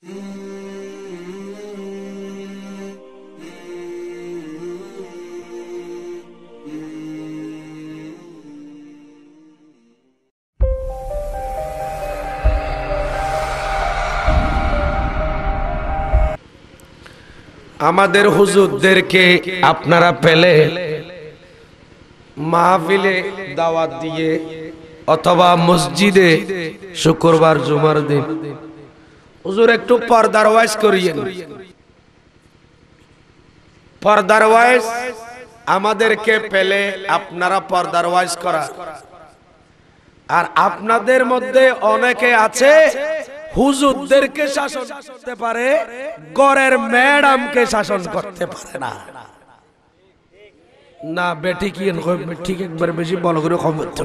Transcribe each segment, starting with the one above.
আমাদের হুজুরদেরকে আপনারা পেলে মাহফিলে দাওয়াত দিয়ে অথবা মসজিদে শুক্রবার জুমার দিন হুজুর একটু পর্দার ওয়াইজ করিয়েন। পর্দার ওয়াইজ আমাদেরকে পেলে আপনারা পর্দার ওয়াইজ করা। আর আপনাদের মধ্যে অনেকে আছে হুজুরদেরকে শাসন করতে পারে, ঘরের ম্যাডামকে শাসন করতে পারে না। না বেটি কি ঠিক একবার বেশি বলো করে খবর তো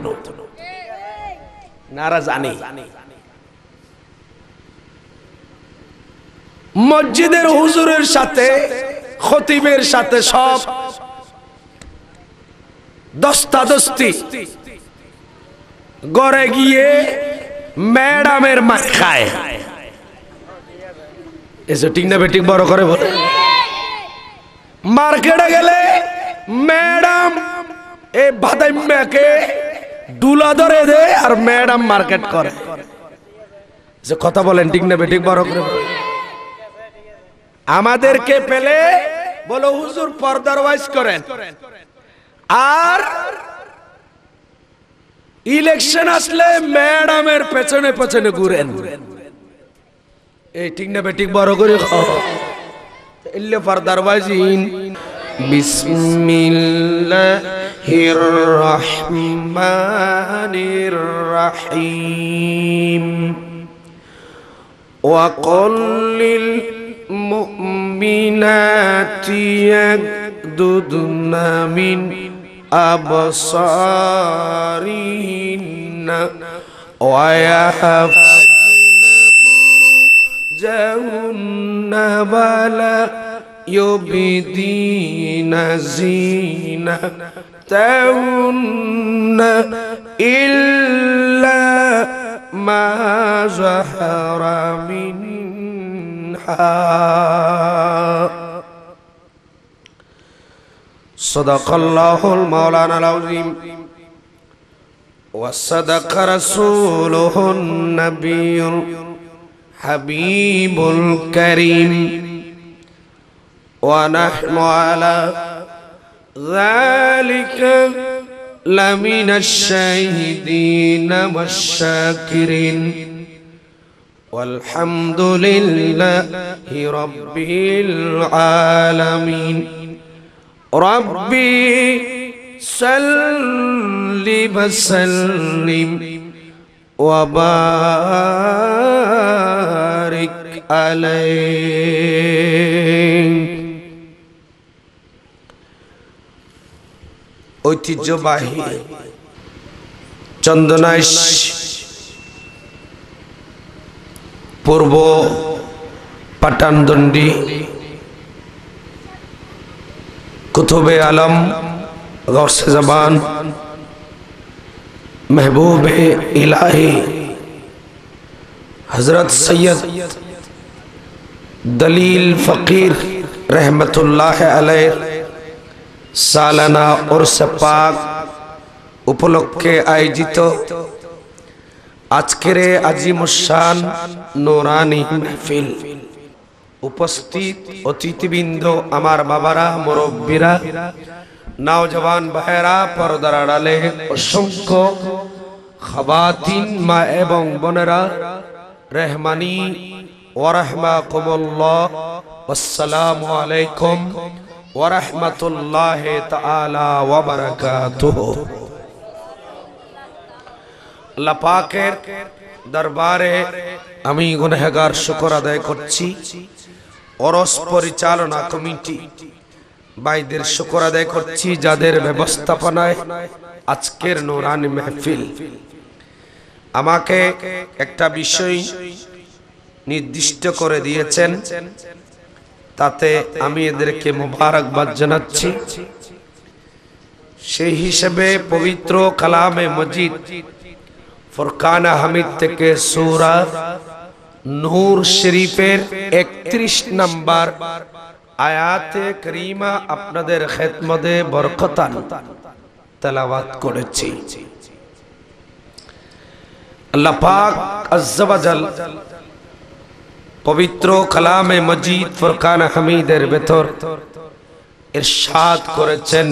নারা জানি। মসজিদের হুজুরের সাথে খতিবের সাথে সব দস্তাদস্তি, ঘরে গিয়ে ম্যাডামের মার খায়। এসে ঠিক না বেঠিক বড় করে বলে। মার্কেটে গেলে ম্যাডাম এই বাদাইম্যাকে ডুলা ধরে দেয় আর ম্যাডাম মার্কেট করে। যে কথা বলেন ঠিক না বেঠিক বড় করে বলে। আমাদেরকে পেলে বলো হুজুর পর্দার ওয়াইজ করেন, আর ইলেকশন আসলে ম্যাডামের পেছনে পেছনে ঘুরেন। এই ঠিক না বেঠিক বড় করে ইল্লে পর্দার ওয়াইজিন। বিসমিল্লাহির রহমানির রহিম। ওয়া কুল লিল মুমিনাতি ইয়াগদুদনা মিন আবসারিহিন্না ওয়া ইয়াহফাযনা ফুরুজাহুন্না ওয়ালা يبدين زينتهن إلا ما ظهر منها. صدق الله المولانا العظيم وصدق رسوله النبي الحبيب الكريم. ونحن على ذلك لمن الشاهدين والشاكرين والحمد لله رب العالمين. ربي صل وسلم وبارك عليه. ঐতিহ্যবাহী চন্দনাইশ পূর্ব পাটানদন্ডি কুতুবে আলম গৌসে জবান महबूबे इलाही हजरत सैयद दलील फ़कीर रहमतुल्लाह अलैह सालाना उर्स पाक उपलक्षे आयोजित आजकेर আজিমুশান নুরানি महफिल उपस्थित अतिथिबृंद आमार बाबारा मुरब्बीरा नौजवान भाइरा पर्दार आड़ाले असंख्य खावातीन मा एवं बोनेरा रहमानी व रहमाकुमुल्लाह वस्सलामु अलैकुम व रहमतुल्लाहि ताआला व बाराकातुहु। আল্লাহ পাকের দরবারে আমি গুনাহগার শুকর আদায় করছি। ওরস পরিচালনা কমিটি ভাইদের শুকর আদায় করছি যাদের ব্যবস্থাপনায় আজকের নুরানি মাহফিল। আমাকে একটা বিষয় নির্দিষ্ট করে দিয়েছেন, তাতে আমি এদেরকে মোবারকবাদ জানাচ্ছি। সেই হিসেবে পবিত্র কালামে মজিদ ফুরকান হামিদ থেকে সূরা নূর শরীফের 31 নম্বর আয়াতে কারীমা আপনাদের খেদমতে বরকতান তেলাওয়াত করেছি। আল্লাহ পাক আজ্জা ওয়া জাল পবিত্র কালামে মজিদ ফুরকান হামিদের ভেতর ইরশাদ করেছেন,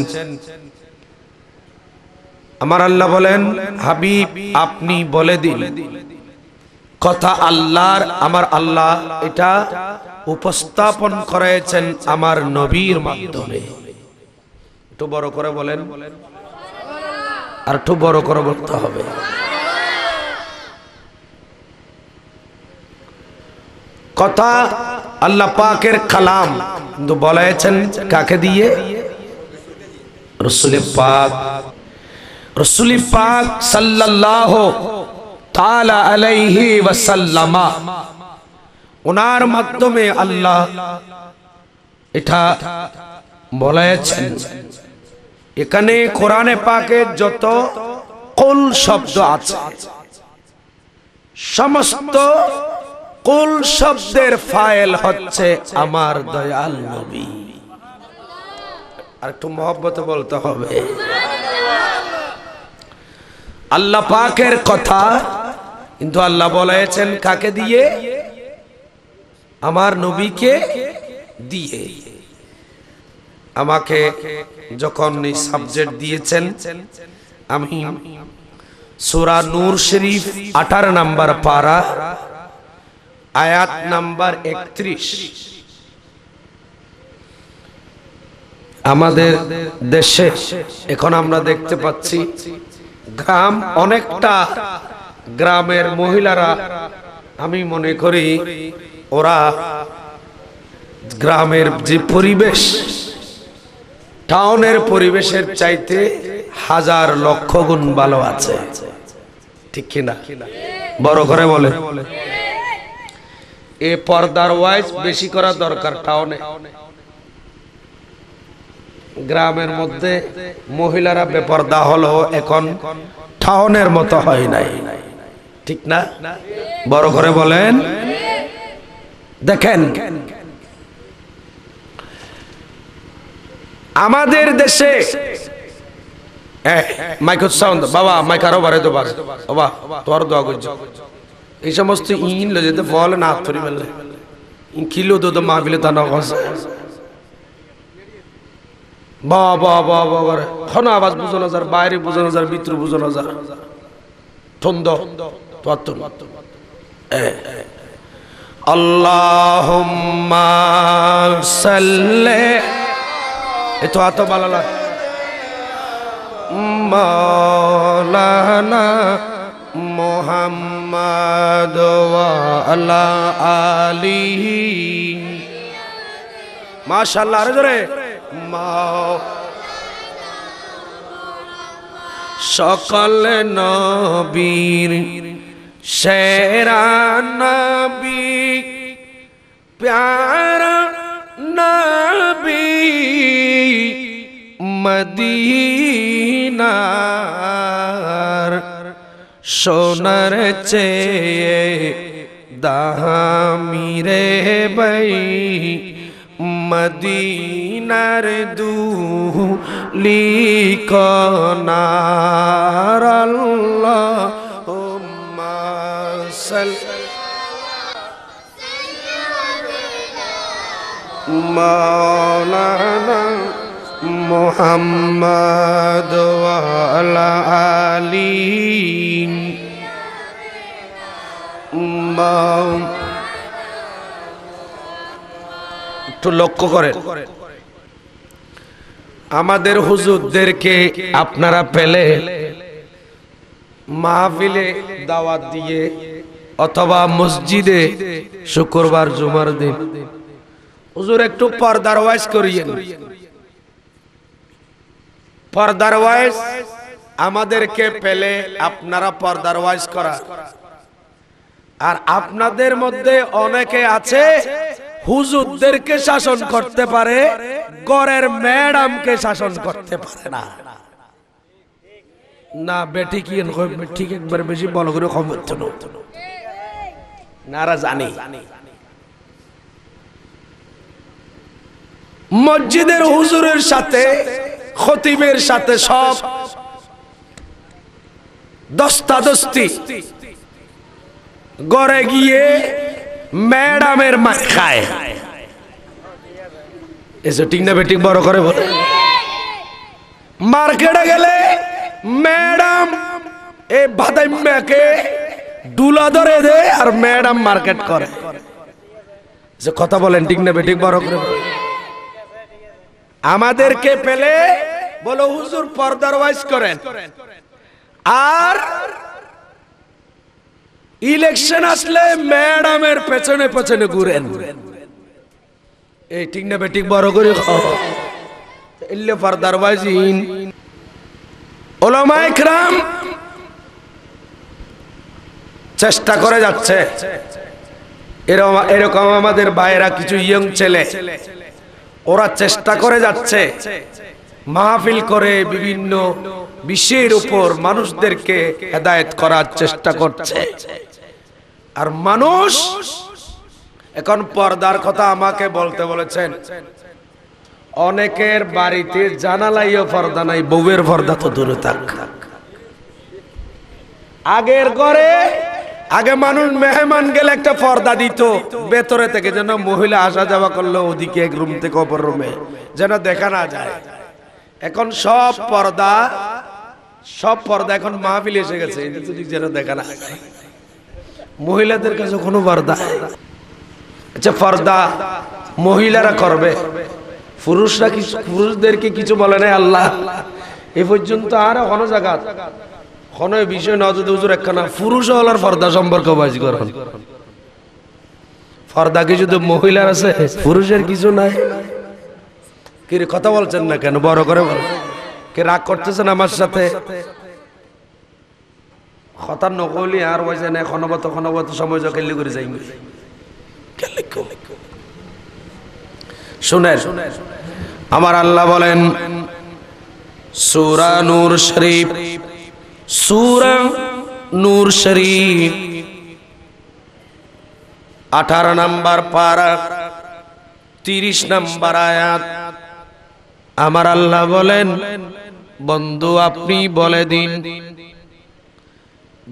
আমার আল্লাহ বলেন, হাবিব আপনি বলে দিন কথা আল্লাহর, আমার আল্লাহ এটা উপস্থাপন করেছেন আমার নবীর মাধ্যমে। একটু বড় করে বলেন, আর একটু বড় করে বলতে হবে। কথা আল্লাহ পাকের কালাম, কিন্তু বলেছেন কাকে দিয়ে? রাসূল পাক, রাসূল পাক সাল্লাল্লাহু তাআলা আলাইহি ওয়াসাল্লাম, ওনার মাধ্যমে আল্লাহ এটা বলেছেন। এখানে কোরআনে পাকে যত কুল শব্দ আছে, সমস্ত কুল শব্দের ফাইল হচ্ছে আমার দয়াল নবী। আর একটু মহব্বতে বলতে হবে। আল্লাহ পাকের কথা, কিন্তু আল্লাহ বলেছেন কাকে দিয়ে? আমার নবীকে দিয়ে। আমাকে যখন এই সাবজেক্ট দিয়েছেন, আমি সূরা নূর শরীফ 18 নম্বর পারা আয়াত নাম্বার 31। আমাদের দেশে এখন আমরা দেখতে পাচ্ছি গ্রাম, অনেকটা গ্রামের মহিলারা, আমি মনে করি ওরা গ্রামের যে পরিবেশ টাউনের পরিবেশের চাইতে হাজার লক্ষ গুণ ভালো আছে, ঠিক কিনা? বড় করে বলে। এ পর্দার ওয়াইজ বেশি করা দরকার টাউনে। গ্রামের মধ্যে মহিলারা বেপর্দা হলো এখন টাউনের মতো হয় নাই, ঠিক না? বড় করে বলেন। দেখেন আমাদের দেশে মাইক্রো সাউন্ড, বাবা মাইক আরো বাড়াই দেবার, বাবা তোর দোয়া করছো। এই সমস্ত ইন লো যেতে ফল না ধরি মেলে ইন কিলো তো মাহফিলে তা না কস বাবা বাবা করে খন আওয়াজ বুঝো না যার, বাইরে বুঝো না যার, ভিতরে বুঝো না যার, ঠন্দ তোর আল্লাহুম্মা সাল্লি, এতো এত ভালো লাগে মাওলানা মুহাম্মদ ওয়া আলা আলিহি, মাশাআল্লাহ। আরে জোরে সকল নবীর সেরা নবী, প্যারা নবী মদিনার সোনার চেয়ে দামি রে ভাই, মদিনার দুলি কনার। আল্লাহুম্মা সাল্লি মাওলানা মুহাম্মদ ওয়া আলা আলিহি। একটু লক্ষ্য করেন, আমাদের হুজুরদেরকে আপনারা পেলে মাহফিলে দাওয়াত দিয়ে অথবা মসজিদে শুক্রবার জুমার দিন, হুজুর একটু পর্দার ওয়াইজ করিয়েন। পর্দার ওয়াইজ আমাদেরকে পেলে আপনারা পর্দার ওয়াইজ করা। আর আপনাদের মধ্যে অনেকে আছে হুজুরদেরকে শাসন করতে পারে, ঘরের ম্যাডামকে শাসন করতে পারে না। না বেটি কি ঠিক একবার বেশি বলো করে খবর তো নারা জানি। মসজিদের হুজুরের সাথে খতিবের সাথে সব দস্তাদস্তি, ঘরে গিয়ে ম্যাডামের মার খায়। এসে ঠিক না বেঠিক বড় করে বলে। মার্কেটে গেলে ম্যাডাম এই বাদাইম্যাকে ডুলা ধরে দেয় আর ম্যাডাম মার্কেট করে। যে কথা বলেন ঠিক না বেঠিক বড় করে বলে। আমাদেরকে পেলে বলো হুজুর পর্দার ওয়াইজ করেন, আর ইলেকশন আসলে ম্যাডামের পেছনে পেছনে ঘুরেন। এই ঠিক না বেঠিক বড় করে ইল্লে পর্দার ওয়াইজিন। উলামায়ে কিরাম চেষ্টা করে যাচ্ছে, এরকম আমাদের ভাইয়েরা কিছু ইয়ং ছেলে ওরা চেষ্টা করে যাচ্ছে, মাহফিল করে বিভিন্ন বিষয়ের উপর মানুষদেরকে হেদায়েত করার চেষ্টা করছে। আর মানুষ এখন পর্দার কথা আমাকে বলতে বলেছেন। অনেকের বাড়িতে জানালাইও পর্দা নাই, বউয়ের পর্দা তো দূরে থাক। আগের ঘরে আগে মানুষ মেহমান গেলে একটা পর্দা দিত ভেতরে থেকে, যেন মহিলা আসা যাওয়া করলো ওদিকে এক রুম থেকে অপর রুমে যেন দেখা না যায়। এখন সব পর্দা এখন মাহফিল এসে গেছে, যেন দেখা না যায়। মহিলাদের কাছে কোনো পর্দা, আচ্ছা পর্দা মহিলারা করবে, পুরুষরা কিছু, পুরুষদেরকে কিছু বলে নাই আল্লাহ এ পর্যন্ত। আর কোনো জায়গা কোনো বিষয় নজর হুজুর একখানা পুরুষ হলার পর্দা সম্পর্ক বাজি করেন। পর্দা কি শুধু মহিলার আছে, পুরুষের কিছু নাই? কি কথা বলছেন না কেন? বড় করে বল। কে রাগ করতেছেন আমার সাথে? কথা নকলি আর বলছে না ক্ষণবত সময় জকেলি করে যাই। শুনেন আমার আল্লাহ বলেন সূরা নূর শরীফ, সূরা নূর শরীফ 18 নম্বর পারা 30 নম্বর আয়াত। আমার আল্লাহ বলেন বন্ধু আপনি বলে দিন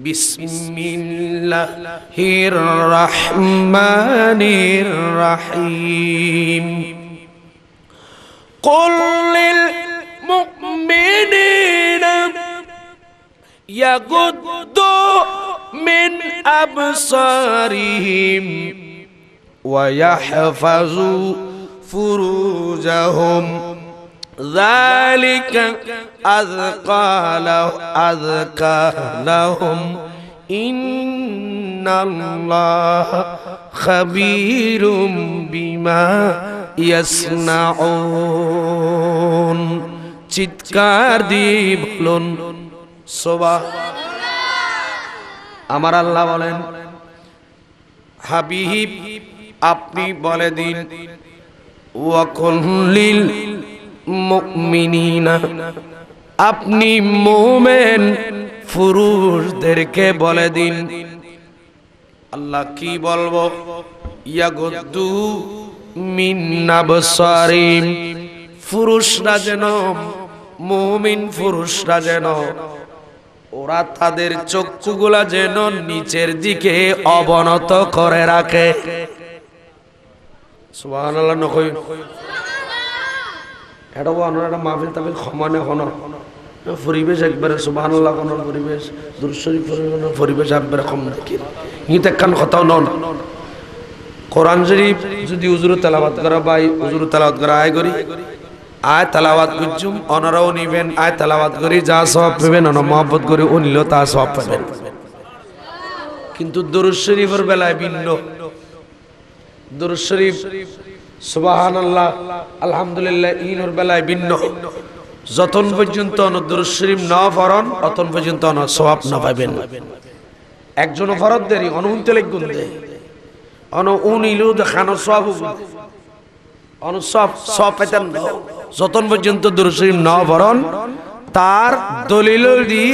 বিসমিল্লাহির রহমানির রহিম। কুল লিল মুমিনিনা ইয়াগুদ্দু মিন আবসারিহিম ওয়া ইয়াহফাযু ফুরুজাহুম যালিকা আযকা লাহুম ইন্নাল্লাহা খাবীরুম বিমা ইয়াসনাউন। চিৎকার দিয়ে বলুন সুবহানাল্লাহ। আমার আল্লাহ বলেন হাবিব আপনি বলে দিন ওয়া কুল্লিল মুমিনিনা আপনি মুমিন পুরুষদেরকে বলে দিন। আল্লাহ কি বলবো? ইয়াগুদ্দু মিন আবসারিম, পুরুষরা যেন, মুমিন পুরুষরা যেন ওরা তাদের চক্ষুগুলা যেন নিচের দিকে অবনত করে রাখে। সুবহানাল্লাহ নকই এটা ওনারা মাহফিল তাফিল সমানে হন পরিবেশ একবারে সুবহানাল্লাহ কোন পরিবেশ দুরূদ শরীফ পরিবেশ একবারে কম নাকি ইতে কান কথাও নন। কোরআন শরীফ যদি হুজুর তেলাওয়াত করা ভাই হুজুর তেলাওয়াত করা আয় করি আয় তেলাওয়াত করছুম অনারাও নিবেন, আয় তেলাওয়াত করি যা সওয়াব পাবেন অন মহব্বত করে ও নিল তা সওয়াব পাবেন। কিন্তু দুরূদ শরীফের বেলায় ভিন্ন। দুরূদ শরীফ সুবহানাল্লাহ আলহামদুলিল্লাহ ইনোর বেলায় ভিন্ন। যতন পর্যন্ত দুরূদ শরীফ না পড়ন অতন পর্যন্ত সওয়াব না পাবেন। একজন ফরদ দেরি অনুনতে লিখুন দে অন উনিলু দেখানো সওয়াব অন সওয়াব পেতেন না। যতন পর্যন্ত দুরূদ শরীফ না পড়ন তার দলিল দি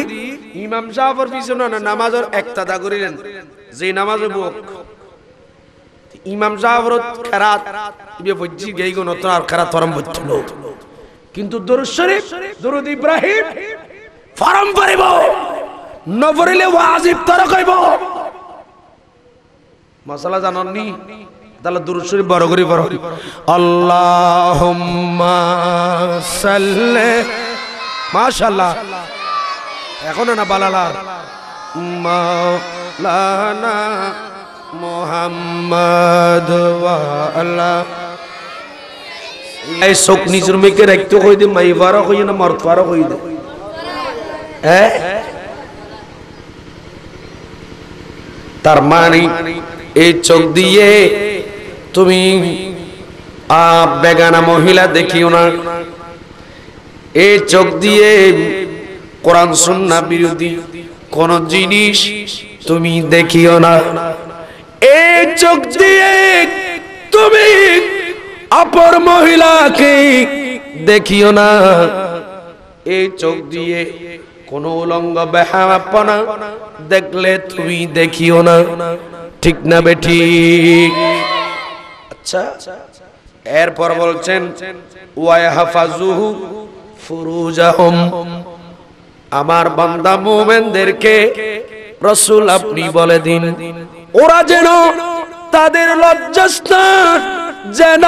ইমাম সাহেবের পিছনে নামাজের ইক্তাদা করিলেন। যে নামাজে বুক ইমাম জাফরত খেরাত ইবে বজ্জি গেই গো নতুন আর খেরাত ফরম বচ্চলো কিন্তু দরুদ শরীফ দরুদ ইব্রাহিম ফরম পড়িব নফরিলে ওয়াজিব তর কইব মাসালা জাননি তাহলে দরুদ শরীফ বড় করে পড়ো আল্লাহুম্মা সাল্লি মাশাআল্লাহ এখন না বালালা মাওলানা মুহাম্মদ ওয়া আলা এই শোক নিজের মেকে রাখতে কই দে মাইবারা কই না মরতওয়ারা কই দে তার মানে এই চোখ দিয়ে তুমি বেগানা মহিলা দেখিও না এই চোখ দিয়ে কোরআন সুন্নাহ বিরোধী কোন জিনিস তুমি দেখিও না এই চোখ দিয়ে তুমি অপর মহিলাকে দেখিও না এই চোখ দিয়ে কোন উলঙ্গ বেহায়াপনা দেখলে তুমি দেখিও না ঠিক না বেঠিক আচ্ছা এরপর বলছেন ওয়া ইয়াহফাজুহু ফুরুজাহুম আমার বান্দা মুমিনদেরকে রাসূল আপনি বলে দিন ওরা যেন তাদের লজ্জাস্থান যেন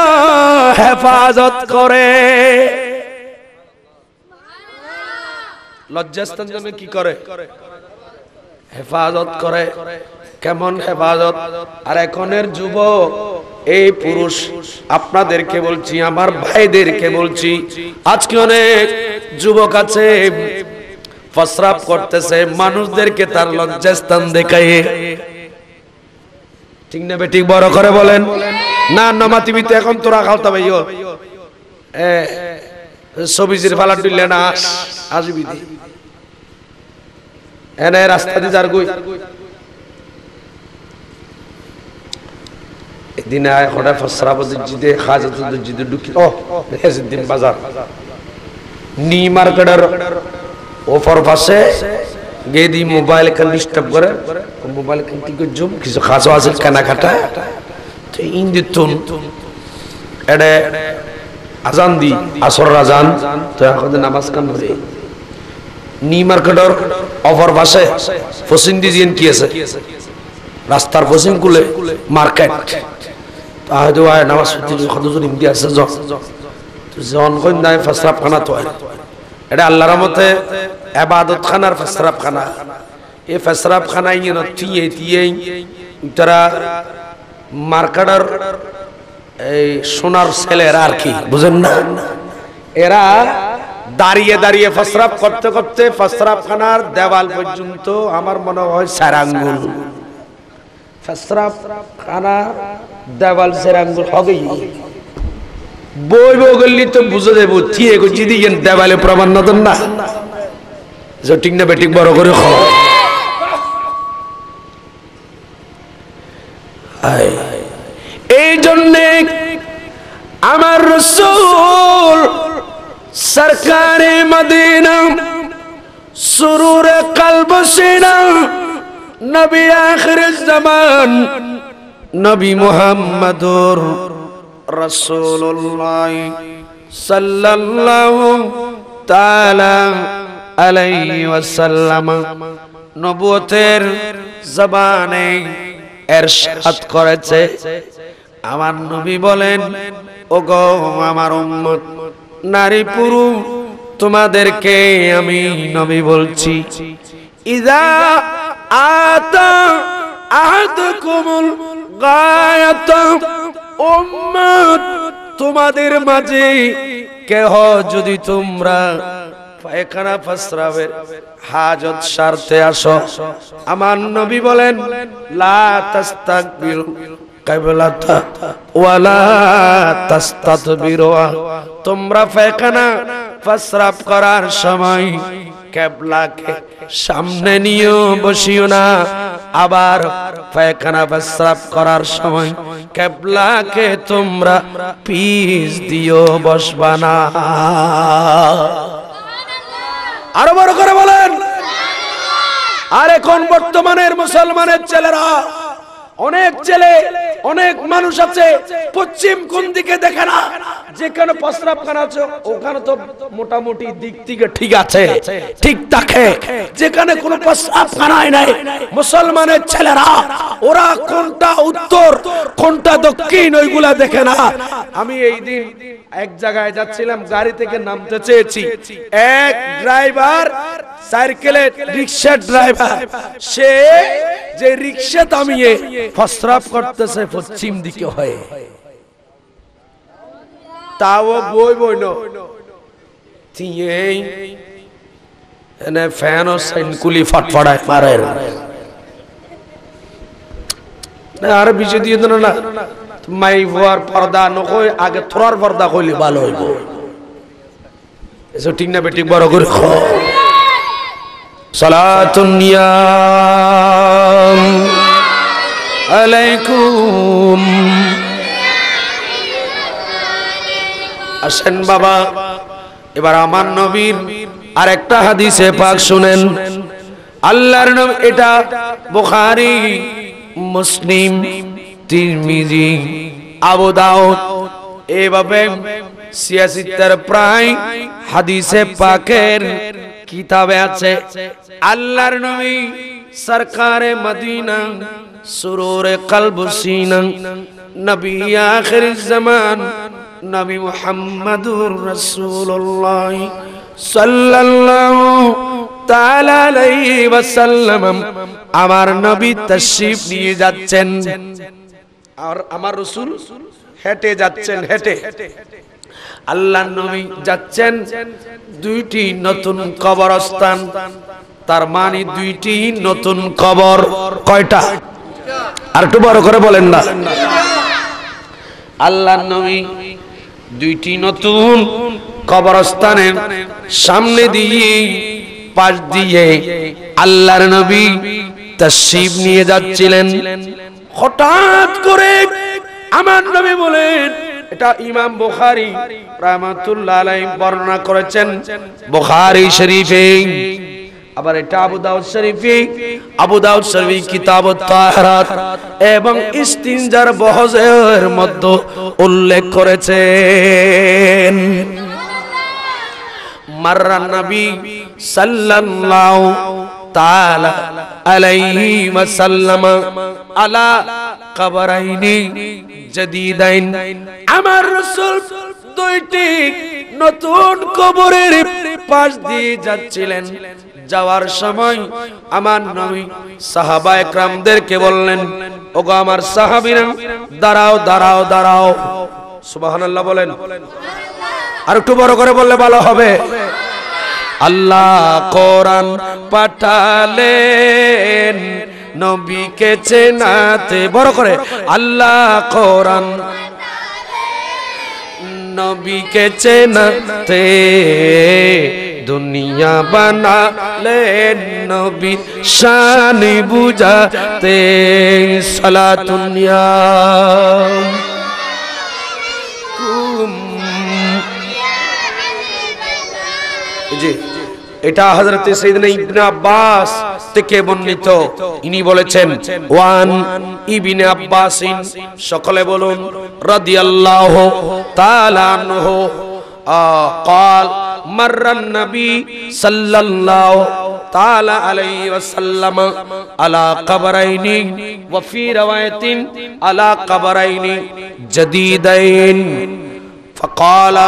হেফাজত করে লজ্জাস্থান যেন কি করে হেফাজত করে কেমন হেফাজত আর এখনের যুবক এই পুরুষ আপনাদেরকে বলছি আমার ভাইদেরকে বলছি আজকে অনেক যুবক আছে প্রস্রাব করতেছে মানুষদেরকে তার লজ্জাস্থান দেখায় ঠিক না বেঠিক বড় করে বলেন না নমাতিবিতে এখন তোরা খাওতা ভাইও সবিজির ফালা দিলে না আসবি দি এনে রাস্তা দিয়ে যার গই এদিন আয় খোড়া ফসরা বদিজিদে খাজাতুদ্দিন ঢুকি ও হেজদিন বাজার নি মার্কেটার ওপর পাশে গেদি মোবাইল কান ডিস্টার্ব করে মোবাইল কান কি জুম কিছু খাসা আছে কানা কাটা তো ইন্দিতুন এডে আজান দি আসর আজান তো এখন নামাজ কাম করে নি মার্কেটার ওপর পাশে ফসিন দিজিন কি আছে রাস্তার ফসিন কুলে মার্কেট তাহলে আয় নামাজ পড়তে কতজন ইন্দি আছে জন কই নাই ফসরাব খানা তো এটা আল্লাহর রহমতে ইবাদত খানার ফসরাব খানা এই ফসরাব খানা ইন তিয়ে তিয়ে তারা মার্কেটার এই সোনার ছেলেরা আর কি বুঝেন না এরা দাঁড়িয়ে দাঁড়িয়ে ফসরাব করতে করতে ফসরাব খানার দেওয়াল পর্যন্ত আমার মনে হয় 4 আঙ্গুল ফসরাব খানা দেওয়াল 4 আঙ্গুল হবে বই বগলি তো বুঝে দেব থিয়ে গজি দিয়েন দেওয়ালে প্রমাণ নতুন না যে ঠিক না বেঠিক বড় করে খ এই জন্য আমার রাসূল সরকারে মদিনা সুরুরে কলব সিনা নবী আখির জামান নবী মুহাম্মদুর রাসূলুল্লাহ সাল্লাল্লাহু তাআলা আলাইহি ওয়াসাল্লাম নবুয়তের জবানে ইরশাদ করেছে আমার নবী বলেন ওগো আমার উম্মত নারী পুরুষ তোমাদেরকে আমি নবী বলছি ইযা আতা আহাদুকুমুল গায়াত উম্মত তোমাদের মাঝে কেহ যদি তোমরা পায়খানা প্রস্রাবের হাজত সারতে আসো আমার নবী বলেন লা তাস্তাকবিরু কিবলাতা ওয়ালা তাস্তাদবিরু তোমরা পায়খানা প্রস্রাব করার সময় কিবলাকে সামনে নিয়ে বসিও না আবার পায়খানা প্রস্রাব করার সময় কিবলাকে তোমরা পিছ দিও বসবা না আরো বড় করে বলেন আর এখন বর্তমানের মুসলমানের ছেলেরা অনেক ছেলে অনেক মানুষ আছে পশ্চিম কোন দিকে দেখে না, যেখানে প্রস্রাবখানা আছে ওখানে তো মোটামুটি দিক থেকে ঠিক আছে, ঠিক থাকে। যেখানে কোনো প্রস্রাবখানাই নাই, মুসলমানের ছেলেরা ওরা কোনটা উত্তর কোনটা দক্ষিণ ওইগুলা দেখে না। আমি এই দিন এক জায়গায় যাচ্ছিলাম, গাড়ি থেকে নামতে চেয়েছি, এক ড্রাইভার সাইকেলের রিক্সা ড্রাইভার, সে যে রিক্সা থামিয়ে প্রস্রাব করতেছে পশ্চিম দিকে হয়ে, তাও বই বই এনে ফ্যান ও সাইনকুলি ফটফড়ায় মারে না, আর বিষয় দিয়ে দেন না। মাই হওয়ার পর্দা নকই আগে থোড়ার পর্দা কইলে ভালো হইব। এসব ঠিক না বেটি, বড় করে সালাতুন নিয়াম আলাইকুম। আসেন বাবা, এবার আমার নবীর আরেকটা হাদিসে পাক শুনেন। আল্লাহর নবী, এটা বুখারী, মুসলিম, তিরমিজি, আবু দাউদ, এভাবে 86 প্রায় হাদিসে পাকের কিতাবে আছে। আল্লাহর নবী সরকারে মদিনা, সুরুরে কলব সিনা, নবী আখির জামান, নবী মুহাম্মদুর রাসূলুল্লাহ সাল্লাল্লাহু তাআলা আলাইহি ওয়াসাল্লাম আমার নবী তাশরীফ নিয়ে যাচ্ছেন, আর আমার রাসূল হেঁটে যাচ্ছেন। হেঁটে আল্লাহর নবী যাচ্ছেন দুইটি নতুন কবরস্থান, তার মানে দুইটি নতুন কবর। কয়টা? আর একটু বড় করে বলেন না। আল্লাহর নবী দুইটি নতুন কবরস্থানের সামনে দিয়ে, পাশ দিয়ে আল্লাহর নবী তাশরীফ নিয়ে যাচ্ছিলেন। হঠাৎ করে আমার নবী বলেন, এটা ইমাম বুখারী রাহমাতুল্লাহ আলাইহি বর্ণনা করেছেন বুখারী শরীফে, আবার এটা আবু দাউদ শরীফে, আবু দাউদ শরীফ কিতাবুত তাহারাত এবং ইস্তিনজার বহজের মধ্যে উল্লেখ করেছেন। মাররান নবী সাল্লাল্লাহু তাআলা আলাইহি ওয়াসাল্লাম আলা কবরাইনি জাদীদাইন, আমার রাসূল দুইটি নতুন কবরের পাশ দিয়ে যাচ্ছিলেন। যাওয়ার সময় আমার নবী সাহাবায়ে কেরামদেরকে বললেন, ওগো আমার সাহাবীরা, দাঁড়াও দাঁড়াও দাঁড়াও। সুবহানাল্লাহ বলেন, আর একটু বড় করে বললে ভালো হবে। আল্লাহ কোরআন পাঠালেন নবীকে চেনাতে, বড় করে, আল্লাহ কোরআন নবীকে চেনাতে, দুনিয়া বানালেন নবী শান বুঝাতে। সালাতুন নিয়াম জি, এটা হযরত সাইয়েদনা ইবনে আব্বাস থেকে বর্ণিত। ইনি বলেছেন, ওয়ান ইবনে আব্বাসিন, সকলে বলুন রাদিয়াল্লাহু তাআলা আনহু قال مر النبي صلى الله تعالى عليه وسلم على قبرين وفي رواية على قبرين جديدين فقال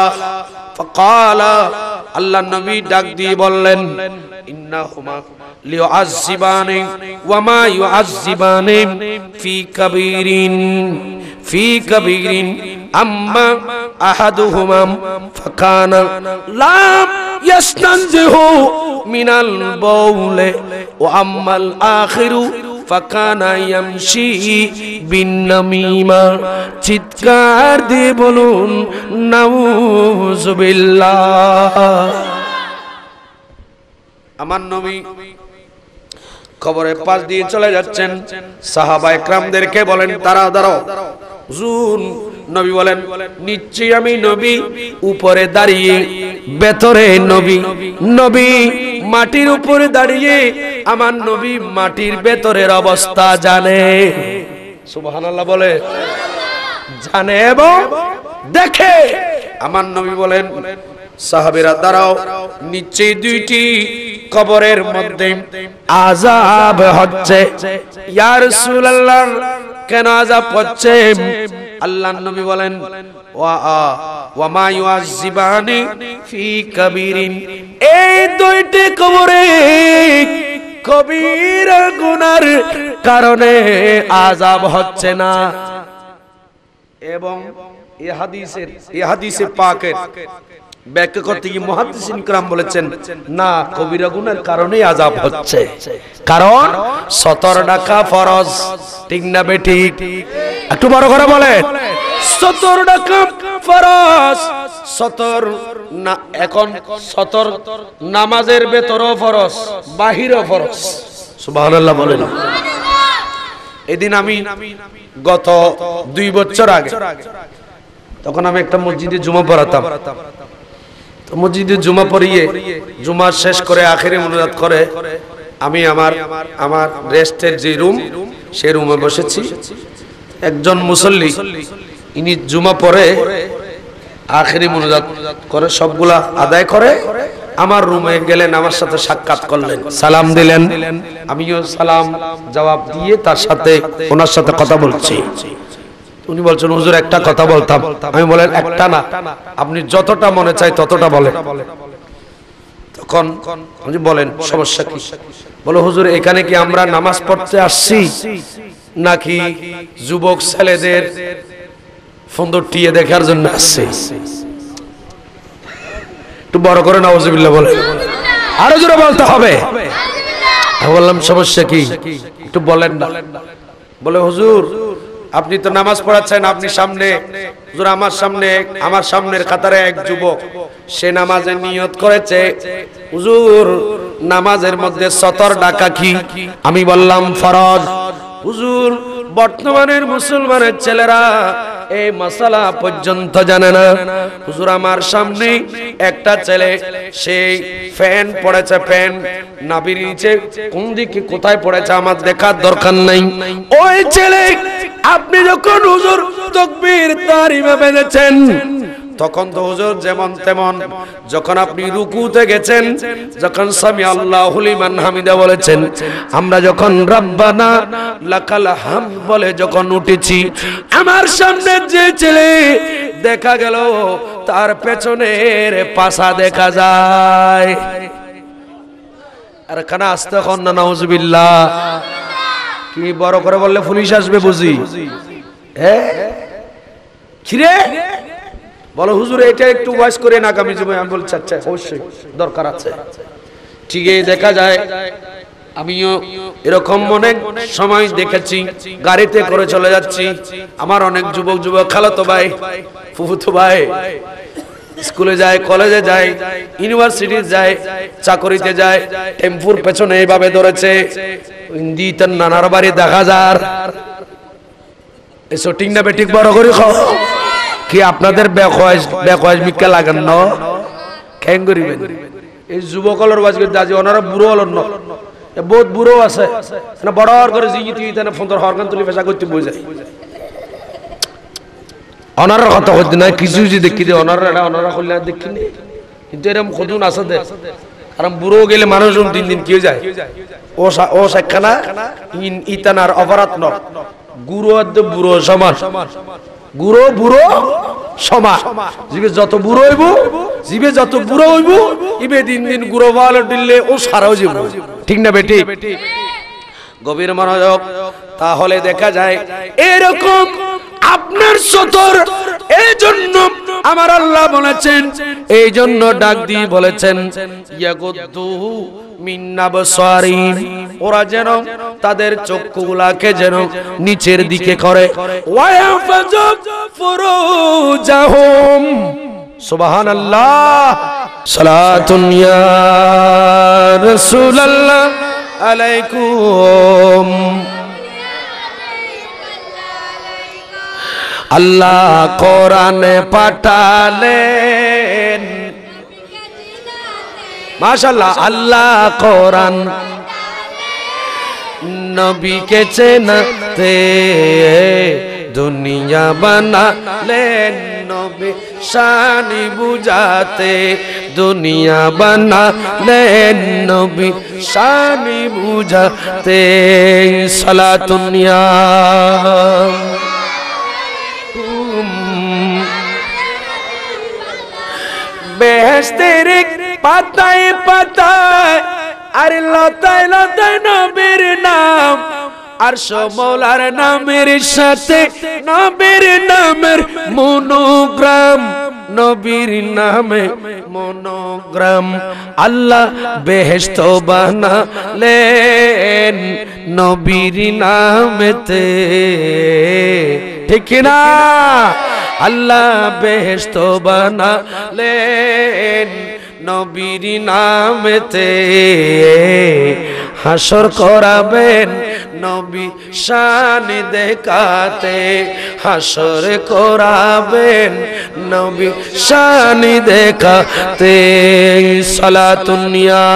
আল্লাহ নবী ডাক দিয়ে বললেন, ইন্নাহুমা লিউআযিবানি ওয়া মা ইউআযিবানি ফি কাবীরিন আম্মা আহাদুহুমা ফাকানা লাম ইয়াস্তানজিহু মিনাল বাউলি ওয়া আম্মাল আখিরু ফাকানা ইয়ামশি বিন্নামিমা। চিৎকার দিয়ে বলুন নাউযুবিল্লাহ। আমার নবী কবরের পাশ দিয়ে চলে যাচ্ছেন, সাহাবায়ে কেরামদেরকে বলেন, দাঁড়াও দাঁড়াও। হুজুর, নবী বলেন, নিশ্চয়ই আমি নবী উপরে দাঁড়িয়ে, ভেতরে নবী, নবী মাটির উপরে দাঁড়িয়ে, আমার নবী মাটির ভেতরের অবস্থা জানে। সুবহানাল্লাহ বলে, জানে এবং দেখে। আমার নবী বলেন, সাহাবীরা দাঁড়াও, নিচে দুইটি কবরের মধ্যে আযাব হচ্ছে। ইয়া রাসূলুল্লাহ, কেন আযাব হচ্ছে? আল্লাহর নবী বলেন, ওয়া মা ইউআযিবানি ফি কাবীরিন, এই দুইটি কবরে কবিরা গুনার কারণে আযাব হচ্ছে না। এবং এই হাদিসে পাকের ব্যাখ্যা করতে গিয়ে মুহাদ্দিসিন کرام বলেছেন, না, কবিরা গুনার কারণেই আযাব হচ্ছে, কারণ সতর ডাকা ফরজ। ঠিক না বেঠিক? একটু বড় করে বলে, সতর ডাকা ফরজ। সতর না, এখন সতর নামাজের ভেতরও ফরজ, বাহিরও ফরজ। সুবহানাল্লাহ বলেন। এদিন আমি গত 2 বছর আগে, তখন আমি একটা মসজিদে জুমা পড়াতাম। তো মসজিদে জুমা পড়িয়ে জুমা শেষ করে আখেরি মুনাজাত করে আমি আমার রেস্টের যে রুম, সেই রুমে বসেছি। একজন মুসল্লি, ইনি জুমা পড়ে আখেরি মুনাজাত করে সবগুলা আদায় করে আমার রুমে গেলেন, আমার সাথে সাক্ষাৎ করলেন, সালাম দিলেন। আমিও সালাম জবাব দিয়ে তার সাথে, ওনার সাথে কথা বলছি। উনি বলছেন, হুজুর একটা কথা বলতাম। আমি বলেন, একটা না, আপনি যতটা মনে চাই ততটা বলেন। তখন উনি বলেন, সমস্যা কি? বলো, হুজুর, এখানে কি আমরা নামাজ পড়তে আসছি নাকি যুবক ছেলেদের সুন্দর টিয়ে দেখার জন্য আসছি? একটু বড় করে নাউজুবিল্লাহ বলে, আরো জোরে বলতে হবে। আমি বললাম, সমস্যা কি একটু বলেন না। বলে, হুজুর, আপনি তো নামাজ পড়াচ্ছেন, আপনি সামনে, হুজুর আমার সামনের কাতারে এক যুবক, সে নামাজের নিয়ত করেছে, হুজুর নামাজের মধ্যে সতর ডাকা কি? আমি বললাম, ফরজ। হুজুর, বর্তমানের মুসলমানের ছেলেরা এই মাসালা পর্যন্ত জানে না। হুজুর, আমার সামনে একটা ছেলে, সেই ফ্যান পড়েছে, ফ্যান নাভির নিচে কোন দিকে কোথায় পড়েছে আমার দেখার দরকার নাই। ওই ছেলে, আপনি যখন হুজুর তাকবীর তাহরিমে বেঁধেছেন, তখন তো হুজুর যেমন তেমন, যখন আপনি রুকুতে গেছেন, যখন সামি আল্লাহু লিমান হামিদা বলেছেন, আমরা যখন রব্বানা লাকাল হামদ বলে যখন উঠেছি, আমার সামনে যে ছেলে দেখা গেল তার পেছনের পাছা দেখা যায়। আর কানা আস্তে কন না, নাউজুবিল্লাহ। কি বড় করে বললে পুলিশ আসবে বুঝি? খিরে বলো, হুজুর এটা একটু ওয়াজ করে না আগামী জীবনে। আমি বলছি, আচ্ছা, অবশ্যই দরকার আছে। ঠিকই দেখা যায়, আমিও এরকম অনেক সময় দেখেছি, গাড়িতে করে চলে যাচ্ছি, আমার অনেক যুবক খালাতো ভাই, ফুফুতো ভাই স্কুলে যায়, কলেজে যায়, ইউনিভার্সিটি যায়, চাকরিতে যায়, টেম্পুর পেছনে এইভাবে ধরেছে, হিন্দি তার নানার বাড়ি দেখা যার। এসো ঠিক না বেঠিক? বড় করে খাও। কি আপনাদের বেকওয়াজ মিক্কা লাগান ন কেন করিবেন? এই যুবকলের ওয়াজ করতে আজি, ওনারা বুড়ো হল ন, বহুত বুড়ো আছে, বড় করে জিগিতি ফোন হরগান তুলি পেশা করতে বই যায়। অনার কথা হইতে না, কিছু দেখি দে, অনারা করলে দেখি নি, কিন্তু এরকম খুদুন আছে দে। কারণ বুড়ো গেলে মানুষ দিন দিন কি যায়, ও সাক্ষানা ইতানার অপরাধ ন, গুরু বুড়ো সমান, গুরু বুড়ো সমান। জিবে যত বুড়ো হইব, জিবে যত বুড়ো হইব, ইবে দিন দিন গুরু ভালো দিলে ও সারাও যাব। ঠিক না বেটি? গভীর মনোযোগ। তাহলে দেখা যায় এরকম আপনার সতর, এই জন্য আমার আল্লাহ বলেছেন, এই জন্য ডাক দিয়ে বলেছেন, ইয়াগুদ্দু মিন আবসারিহিম, ওরা যেন তাদের চক্ষুগুলাকে যেন নিচের দিকে করে, ওয়ায়াফাযু ফুরুজাহুম। সুবহানাল্লাহ। সালাতুন ইয়া রাসূলুল্লাহ আলাইকুম। আল্লাহ কোরআনে পাঠালেন, মাশাআল্লাহ, আল্লাহ কোরআন নবীকে চেনাতে দুনিয়া বানালেন নবী শানি বুঝাতে দুনিয়া বানালেন নবী শানি বুঝাতে সালাতুনিয়া বেহেশতের পাতায় পাতায় আর লতায় লতায় নবীর নাম আর মৌলার নামের সাথে নবীর নামের মনোগ্রাম নবীর নামে মনোগ্রাম আল্লাহ বেহেশত বানালেন নবীর নামেতে ঠিক না আল্লাহ বেহেশত বানালেন নবীর নামেতে হাসর করাবেন নবী শান দেখাতে হাসর করাবেন নবী শান দেখাতে সালাতুনিয়া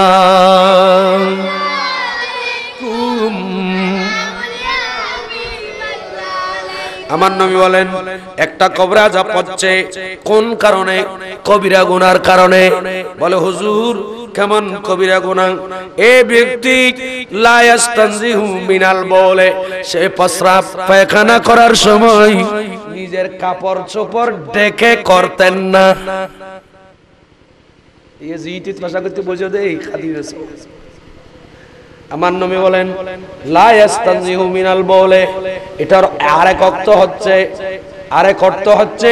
আমার নবী বলেন একটা কবরে আযাব হচ্ছে কোন কারণে কবিরা গুনার কারণে বলে হুজুর কেমন কবিরা গুনাহ এই ব্যক্তি লা ইস্তানজিহু মিনাল বলে সে প্রস্রাব পায়খানা করার সময় নিজের কাপড় চোপড় ঢেকে করতেন না এই জিইতিত ভাষা করতে বুঝো দেই খাদি আছে আমার নবী বলেন লা ইস্তানজিহু মিনাল বলে এটার আরেক অর্থ হচ্ছে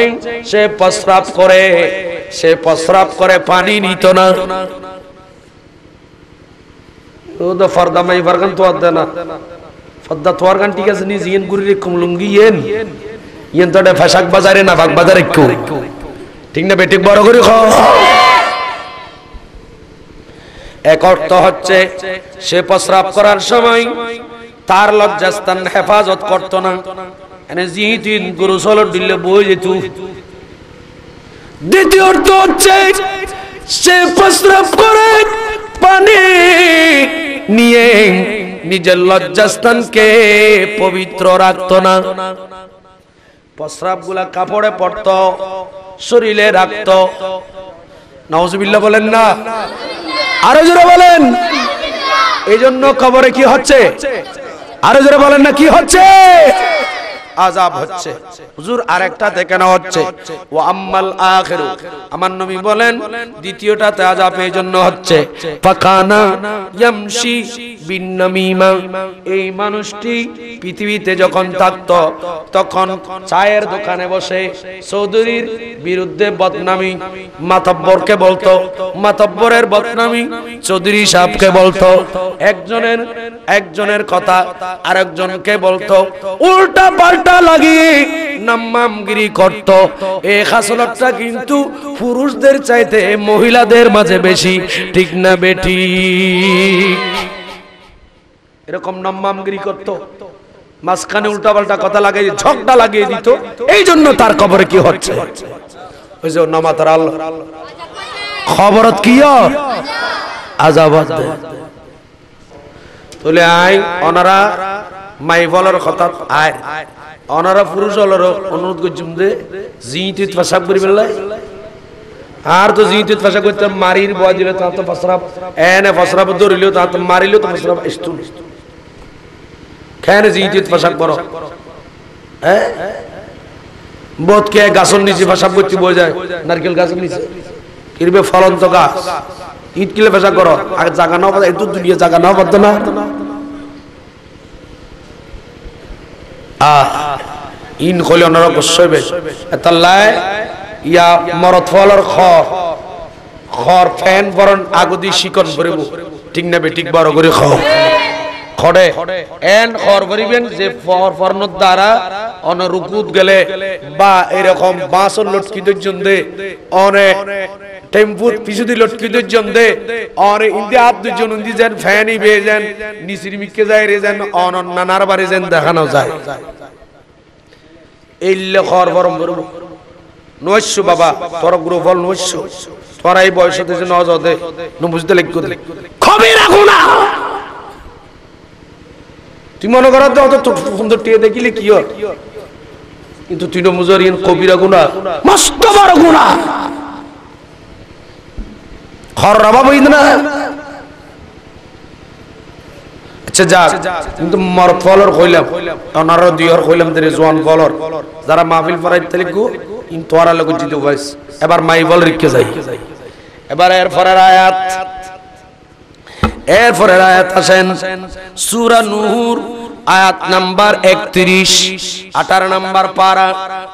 সে প্রস্রাব করে পানি নিত না ও তো ফর্দা মাই ফারগান তো আদে না ফর্দা তো আরগান ঠিক আছে নি জিন গুরি রে কুমলুঙ্গি ইয়েন তো ফাশাক বাজারে না বাগ বাজারে কো ঠিক না বেটি বড় করে খাও এক অর্থ হচ্ছে সে প্রস্রাব করার সময় তার লজ্জাস্থান হেফাজত করত না এনে জিহিন গুরুসল দিলে বই যেত দ্বিতীয় অর্থ হচ্ছে সে প্রস্রাব করে পানি নিয়ে নিজের লজ্জাস্থানকে পবিত্র রাখত না প্রস্রাব গুলা কাপড়ে পড়ত শরীরে রাখত নাউজুবিল্লাহ বলেন না আরো জোরে বলেন এই জন্য কবরে কি হচ্ছে আরো জোরে বলেন না কি হচ্ছে আযাব হচ্ছে হুজুর আরেকটা দেখে না হচ্ছে ওয়া আম্মাল আখিরু আমার নবী বলেন দ্বিতীয়টাতে আযাব এই জন্য হচ্ছে ফাকানা ইয়ামশি বিন নামিমা এই মানুষটি পৃথিবীতে যখন থাকতো তখন চায়ের দোকানে বসে চৌধুরীর বিরুদ্ধে বদনামি মাতব্বরকে বলতো মাতব্বরের বদনামি চৌধুরী সাহেবকে বলতো একজনের কথা আরেকজনকে বলতো উল্টা পাল্টা লাগিয়ে নাম্মামগিরি করত এই খাসলতটা কিন্তু পুরুষদের চাইতে মহিলাদের মাঝে বেশি ঠিক না বেটি এরকম নাম্মামগিরি করত মাঝখানে উল্টা পাল্টা কথা লাগিয়ে ঝগড়া লাগিয়ে দিত এই জন্য তার কবরে কি হচ্ছে ওই যে নামাতার আল্লাহ খবরত কি আযাব তোলে আই ওনারা মাই বলার কথা আয় ওনারা পুরুষ হলার অনুরোধ করছুম যে জিইতিত ফাসাব করি বেলায় আর তো জিইতিত ফাসাব করতে মারির বয় দিলে তা তো ফসরাব এনে ফসরাব ধরিলেও তা তো মারিলেও তো ফসরাব ইস্তু কেন জিইতিত ফাসাব করো হ্যাঁ বোধ কে গাছর নিচে ফাসাব করতে বই যায় নারকেল গাছের নিচে কিরবে ফলন্ত গাছ ইট কিলে ফাসাব করো আর জায়গা নাও পাতা একটু দুনিয়া জায়গা নাও পারতো না ইন কলে ওনারা বসবে এতাল্লায় ইয়া মরত ফলর খর ফ্যান বরণ আগদি শিকন ভরিব ঠিক না বেঠিক বড় করে খড়ে এন খর ভরিবেন যে ফরনত দ্বারা অন রুকুত গেলে বা এরকম বাঁশর লটকি দর্জন দে অনে টেম্পুর পিছুদি লটকি দর্জন দে অনে ইন্দি হাত দুজন ইন্দি যেন ফ্যানই বেয়ে যান নিচির মিকে যায় রে যেন অন নানার বাড়ি যেন দেখানো যায় এইলে খর বরম বরম নয়শো বাবা তোর গ্রুপ হল নয়শো তোরা এই বয়সতে যে নজদে বুঝতে লিখ খবি রাখো না তুই মনে কর তো অত সুন্দর টিয়ে দেখিলে কি হয়, কিন্তু তুই মুজারিন কবিরা গুনাহ মস্ত বড় গুনাহ খরবা বইদ না। আচ্ছা যাক, কিন্তু মরদ ফলর কইলাম অনার দুইর কইলাম তে জোয়ান ফলর যারা মাহফিল ফরাইতে লিখু ইন তোরা লাগু জিতু গাইস। এবার মাই বল রিকে যাই। এবার এর পরের আয়াত আসেন সূরা নূর আয়াত নাম্বার 31 18 নাম্বার পারা।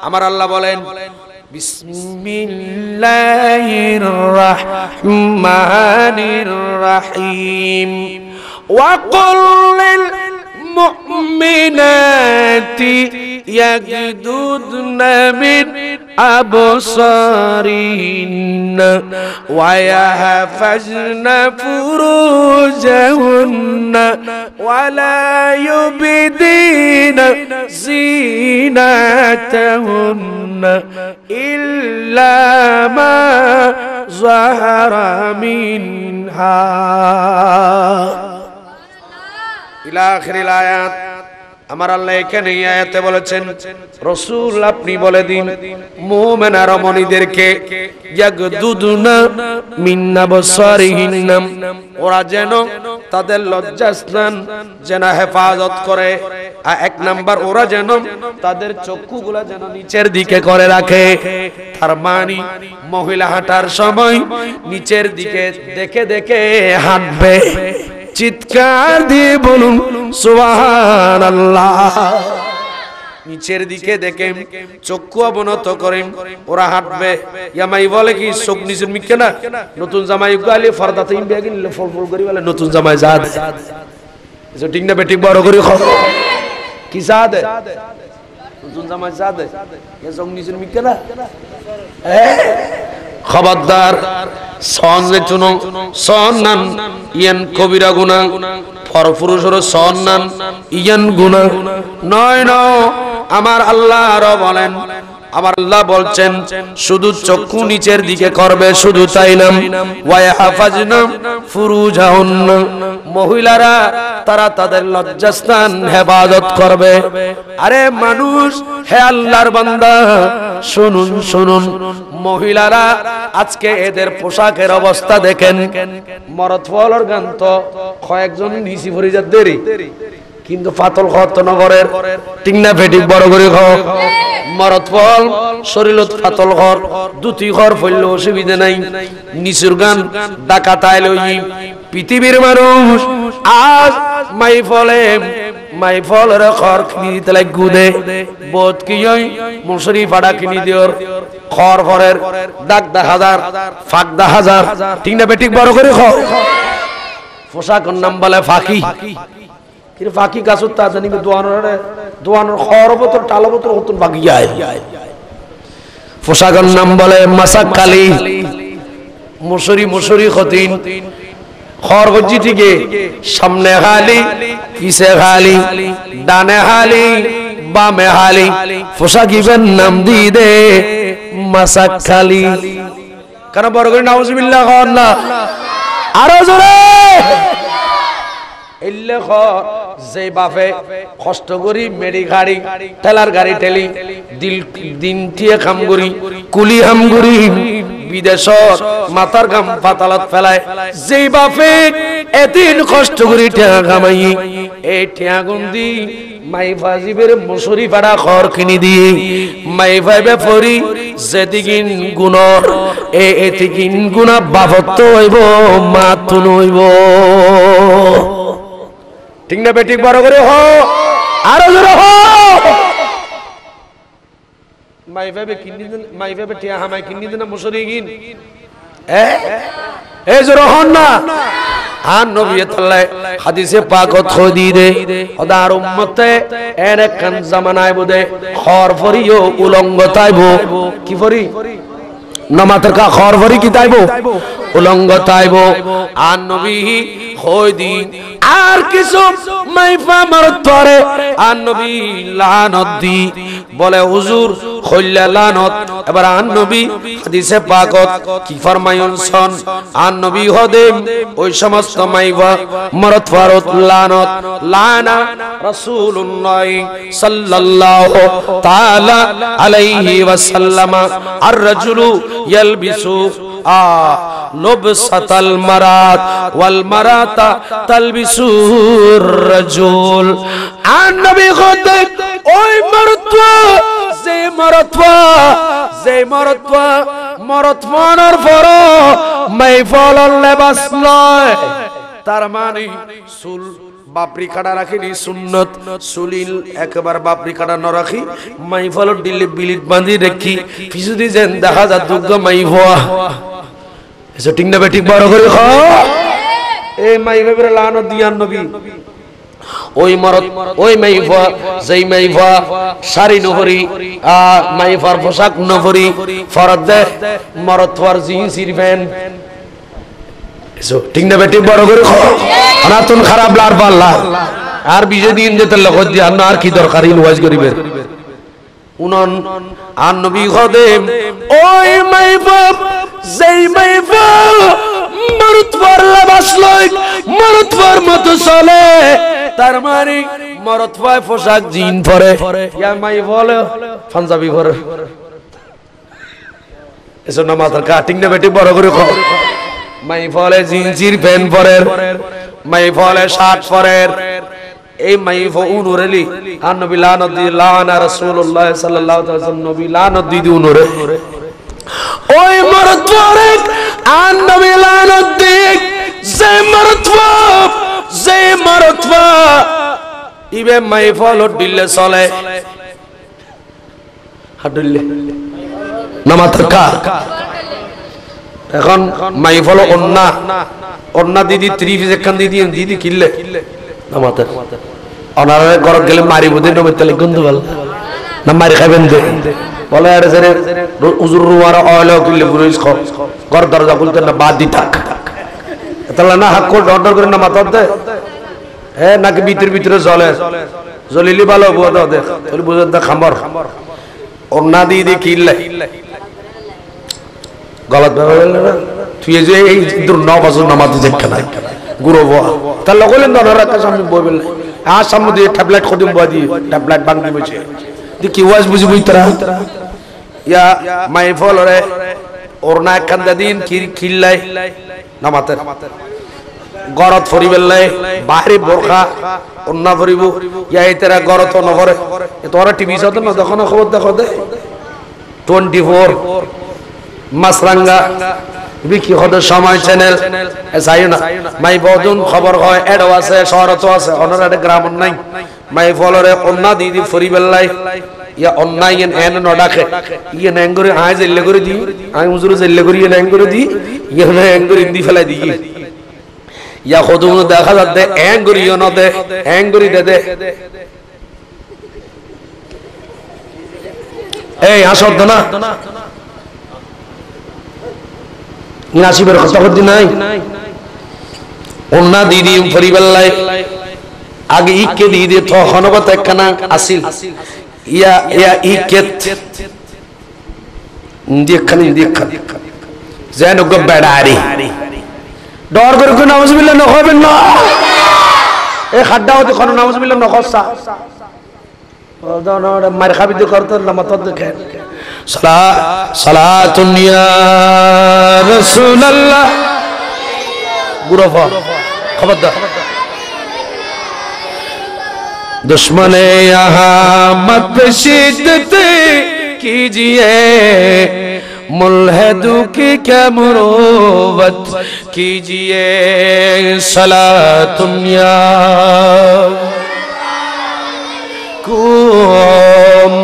আমার আল্লাহ বলেন বিসমিল্লাহির রহমানির রহিম ওয়া কুল লিল মুমিনাতি ইয়াগদুদনা মিন আবসারিহিন্না ওয়া ইয়াহফাজনা ফুরুজাহুন্না ওয়া লা ইউবদিনা জিনাতাহুন্না ইল্লা মা যাহারা মিনহা ইলা আখিরিল আয়াত। আমার আল্লাহ এখানে এই আয়াতে বলেছেন রাসূল আপনি বলে দিন মুমিন আর মুমিনদেরকে ইয়াগদুদুনা মিন আবসারিহিন্না, ওরা যেন তাদের লজ্জাস্থান যেন হেফাজত করে। এক নাম্বার ওরা যেন তাদের চক্ষুগুলা যেন নিচের দিকে করে রাখে। তার মানে মহিলা হাঁটার সময় নিচের দিকে দেখে দেখে হাঁটবে। চিৎকার দিয়ে বলুন সুবহানাল্লাহ। নিচের দিকে দেখে চক্ষু অবনত করে ওরা হাঁটবে। ইয়ামাই বলে কি চোখ নিচের মিকে না, নতুন জামাই গালি ফরদাতে ইম বেগিন ফল ফল করি বলে নতুন জামাই জাদ এসো ঠিক না বেটি বড় করে খাও কি জাদ নতুন জামাই জাদ এ চোখ নিচের মিকে না। খবরদার সন যে চুনো সন নান ইয়ান কবিরা গুনাহ, পরপুরুষের সন নান ইয়ান গুনাহ নয় নয়। আমার আল্লাহ আরো বলেন, আমার আল্লাহ বলছেন শুধু চক্ষু নিচের দিকে করবে, শুধু তাই না ওয়া ইয়াহফাজনা ফুরুজাহুন্না, মহিলারা তারা তাদের লজ্জাস্থান হেফাজত করবে। আরে মানুষ, হে আল্লাহর বান্দা শুনুন শুনুন, মহিলারা আজকে এদের পোশাকের অবস্থা দেখেন। মরদ ফলর গান তো কয়েকজন নিচি ভরি যা দেরি, কিন্তু পাতল খত নগরের ঠিক না ফেটিক বড় করে খাও। মরদ ফল শরীরত পাতল ঘর দুটি ঘর ফেললে অসুবিধা নাই। নিচুর গান ডাকাত আইলই পৃথিবীর মানুষ আজ মাই ফলের ঘর কিনি দিতে লাগ গুদে বোধ কি মুসরি ফাড়া কিনি দিওর খর ঘরের ডাক 10,000 ফাঁক 10,000 ঠিক না বেটিক বড় করে খাও। পোশাকের নাম বলে ফাঁকি। ফাঁকি গাছ জানিবে দোয়ানোর খরবতর টালবতর হতুন বাকি যায়। পোশাকের নাম বলে মাসাক কালি মুসরি খতিন খরগজি থেকে সামনে হালি পিছে হালি ডানে হালি বামে হালি পোশাকিবেন নাম দি দে মাসাক খালি। কেন বড় করে নাউজুবিল্লাহ না আরো জোরে যে বাপে কষ্ট করি মেডি গাড়ি ঠেলার গাড়ি ঠেলি দিন টিয়ে খাম করি কুলি হাম করি বিদেশত মাথার গাম পাতালত ফেলায়, যেই বাপে এদিন কষ্ট করি ঠেয়া কামাই এই ঠেয়া গুন্দি মাই ফাজিবের মুসুরি ফাড়া খড় কিনি দিয়ে মাই ভাইবে ফরি যেদিকিন গুণর এতিকিন গুণা বাপত্ব হইব মাতু নইব ঠিক না বেটিক বড় করে হ আরো জোরে হ। মাই ভাবে টিয়া হামাই কিনি দিন মুসরি গিন এ জোরে হন না। আর নবী তাআলা হাদিসে পাকত খদি দে ওদার উম্মতে এনে কান জামানায় বদে খর ফরিও উলঙ্গ তাইবো কি ফরি নামাতের কা খর ফরি কি তাইবো উলঙ্গ তাইব আর নবী হই দিন আর কিছু মাইফা মারত পরে আর নবী লানত দি বলে হুজুর কইলা লানত এবার আর নবী হাদিসে পাকত কি ফরমায়ন শুন আর নবী হদেম ওই সমস্ত মাইফা মারত ফারত লানত লানা রাসূলুল্লাহ সাল্লাল্লাহু তাআলা আলাইহি ওয়াসাল্লাম আর রাজুলু ইয়ালবিসু লবসাতাল মারাত ওয়াল মারাতা তালবিসুর রাজুল আর নবী খোদে ওই মরতওয়া যে মরতওয়ার পর মাইফলর লেবাস লয় তার মানে চুল বাপরি কাটা রাখিনি সুন্নত সুলিল একবার বাপরি কাটা ন রাখি মাইফলর দিল্লি বিলিট বাঁধি রেখি পিছুদি যেন দেখা যা দুর্গ মাইফোয়া এসে ঠিক না বেঠিক বড় করে খ এই মাইফের লানত দিয়ান নবী ওই মরত ওই মাইফা যেই মাইফা শাড়ি নহরি মাইফার পোশাক নহরি ফরদ দে মরত ওয়ার জিন্সির প্যান্ট এসো ঠিক না বেঠিক বড় করে খ অনাতুন খারাপ লার পাল্লা আর বিজে দিন যেতে লগত দি আর কি দরকার ইন ওয়াজ করিবে উনন আর নবী খদেম ওই মাইফা যেই মাইফা মরতওয়ার লেবাস লয় মরতওয়ার মতো চলে তার মানে মরতওয়ার পোশাক জিন পরে ইয়া মাইফা পাঞ্জাবি পরে এসো নামাজের কাটিং না বেটি বড় করে কও মাইফা জিনজির প্যান্ট পরে মাইফা শার্ট পরে এই মাইফা উনুরেলি আর নবী লানত দি লানা রাসূলুল্লাহ সাল্লাল্লাহু আলাইহি ওয়াসাল্লাম নবী লানত দি উনুরে ওই মরতওয়ারে আর নবী লানত দি যে মরতওয়া ইবে মাইফল দিলে চলে হাডুল্লে নামাতকা এখন মাইফল অন্না দিদি ত্রিফিস একখান দিদি কিনলে নামাতে ওনারা ঘর গেলে মারিব দে নবতলে গন্ধ বল না মারি খাবেন দে বলে আরে সরে হুজুর রুয়ার অয়লো কিলে বুরইস খ ঘর দরজা খুলতে না বাদ দি থাক তাহলে না হাক কোল অর্ডার করে না মাথা দে এ নাকি ভিতরে জ্বলে জ্বলিলি ভালো বুঝ দে তাহলে বুঝ দে খামর অন্না দিদি কিনলে গলত ব্যবহার না তুই যে এই দূর 9 বছর নামাজ দেখছ না গুরু বাবা তার লগলেন ধরার কাছে আমি বইবেন আর সামনে দিয়ে ট্যাবলেট খদিম বাদি ট্যাবলেট বাংলি বইছে দি কি ওয়াজ বুঝি বইতরা ইয়া মাইফল রে ওরনা কান্দা দিন খিল্লাই নামাতে গরত ফরিবেলাই বাইরে বোরখা ওন্না ফরিব ইয়া এতেরা গরত ন করে তোরা টিভি সাথে না দেখো না খবর দেখো দে 24 মাসরাঙ্গা বিকি হদ সময় চ্যানেল যাইও না মাই বদুন খবর হয় এডও আছে শহরত আছে অনরাডে গ্রাম নাই মাই ফলরে অন্না দিদি ফরিবেলাই ইয়া অন্নাই এন ন ডাকে ইয়ে নেঙ্গরি আই জেল্লে করে দি আই হুজুর জেল্লে করে নেং করে দি ইয়ে নেঙ্গরি দি ফেলাই দি ইয়া খদুন দেখা যাচ্ছে এঙ্গরি ন দে এঙ্গরি দে এই আসদ না নাসিবের কথা করতে নাই অন্না দিদি ফরিবেলাই আগে ইকে দিদি তো হনবত একখানা আসিল ইয়া ইকেত দেখখানি যেন গো বেড়ারি ডর করে কোন নাউজুবিল্লাহ না হবেন না এই খাড্ডা হতে কোন নাউজুবিল্লাহ না করছা ওদন মার খাবি তো করতে না মত দেখে সালাতুন ইয়া রাসূলুল্লাহ গুরফা খবরদার दुश्मने यहाँ मत शिद्दत कीजिए मुल्हिदों की क्या मुरुव्वत कीजिए सलातुन या कुम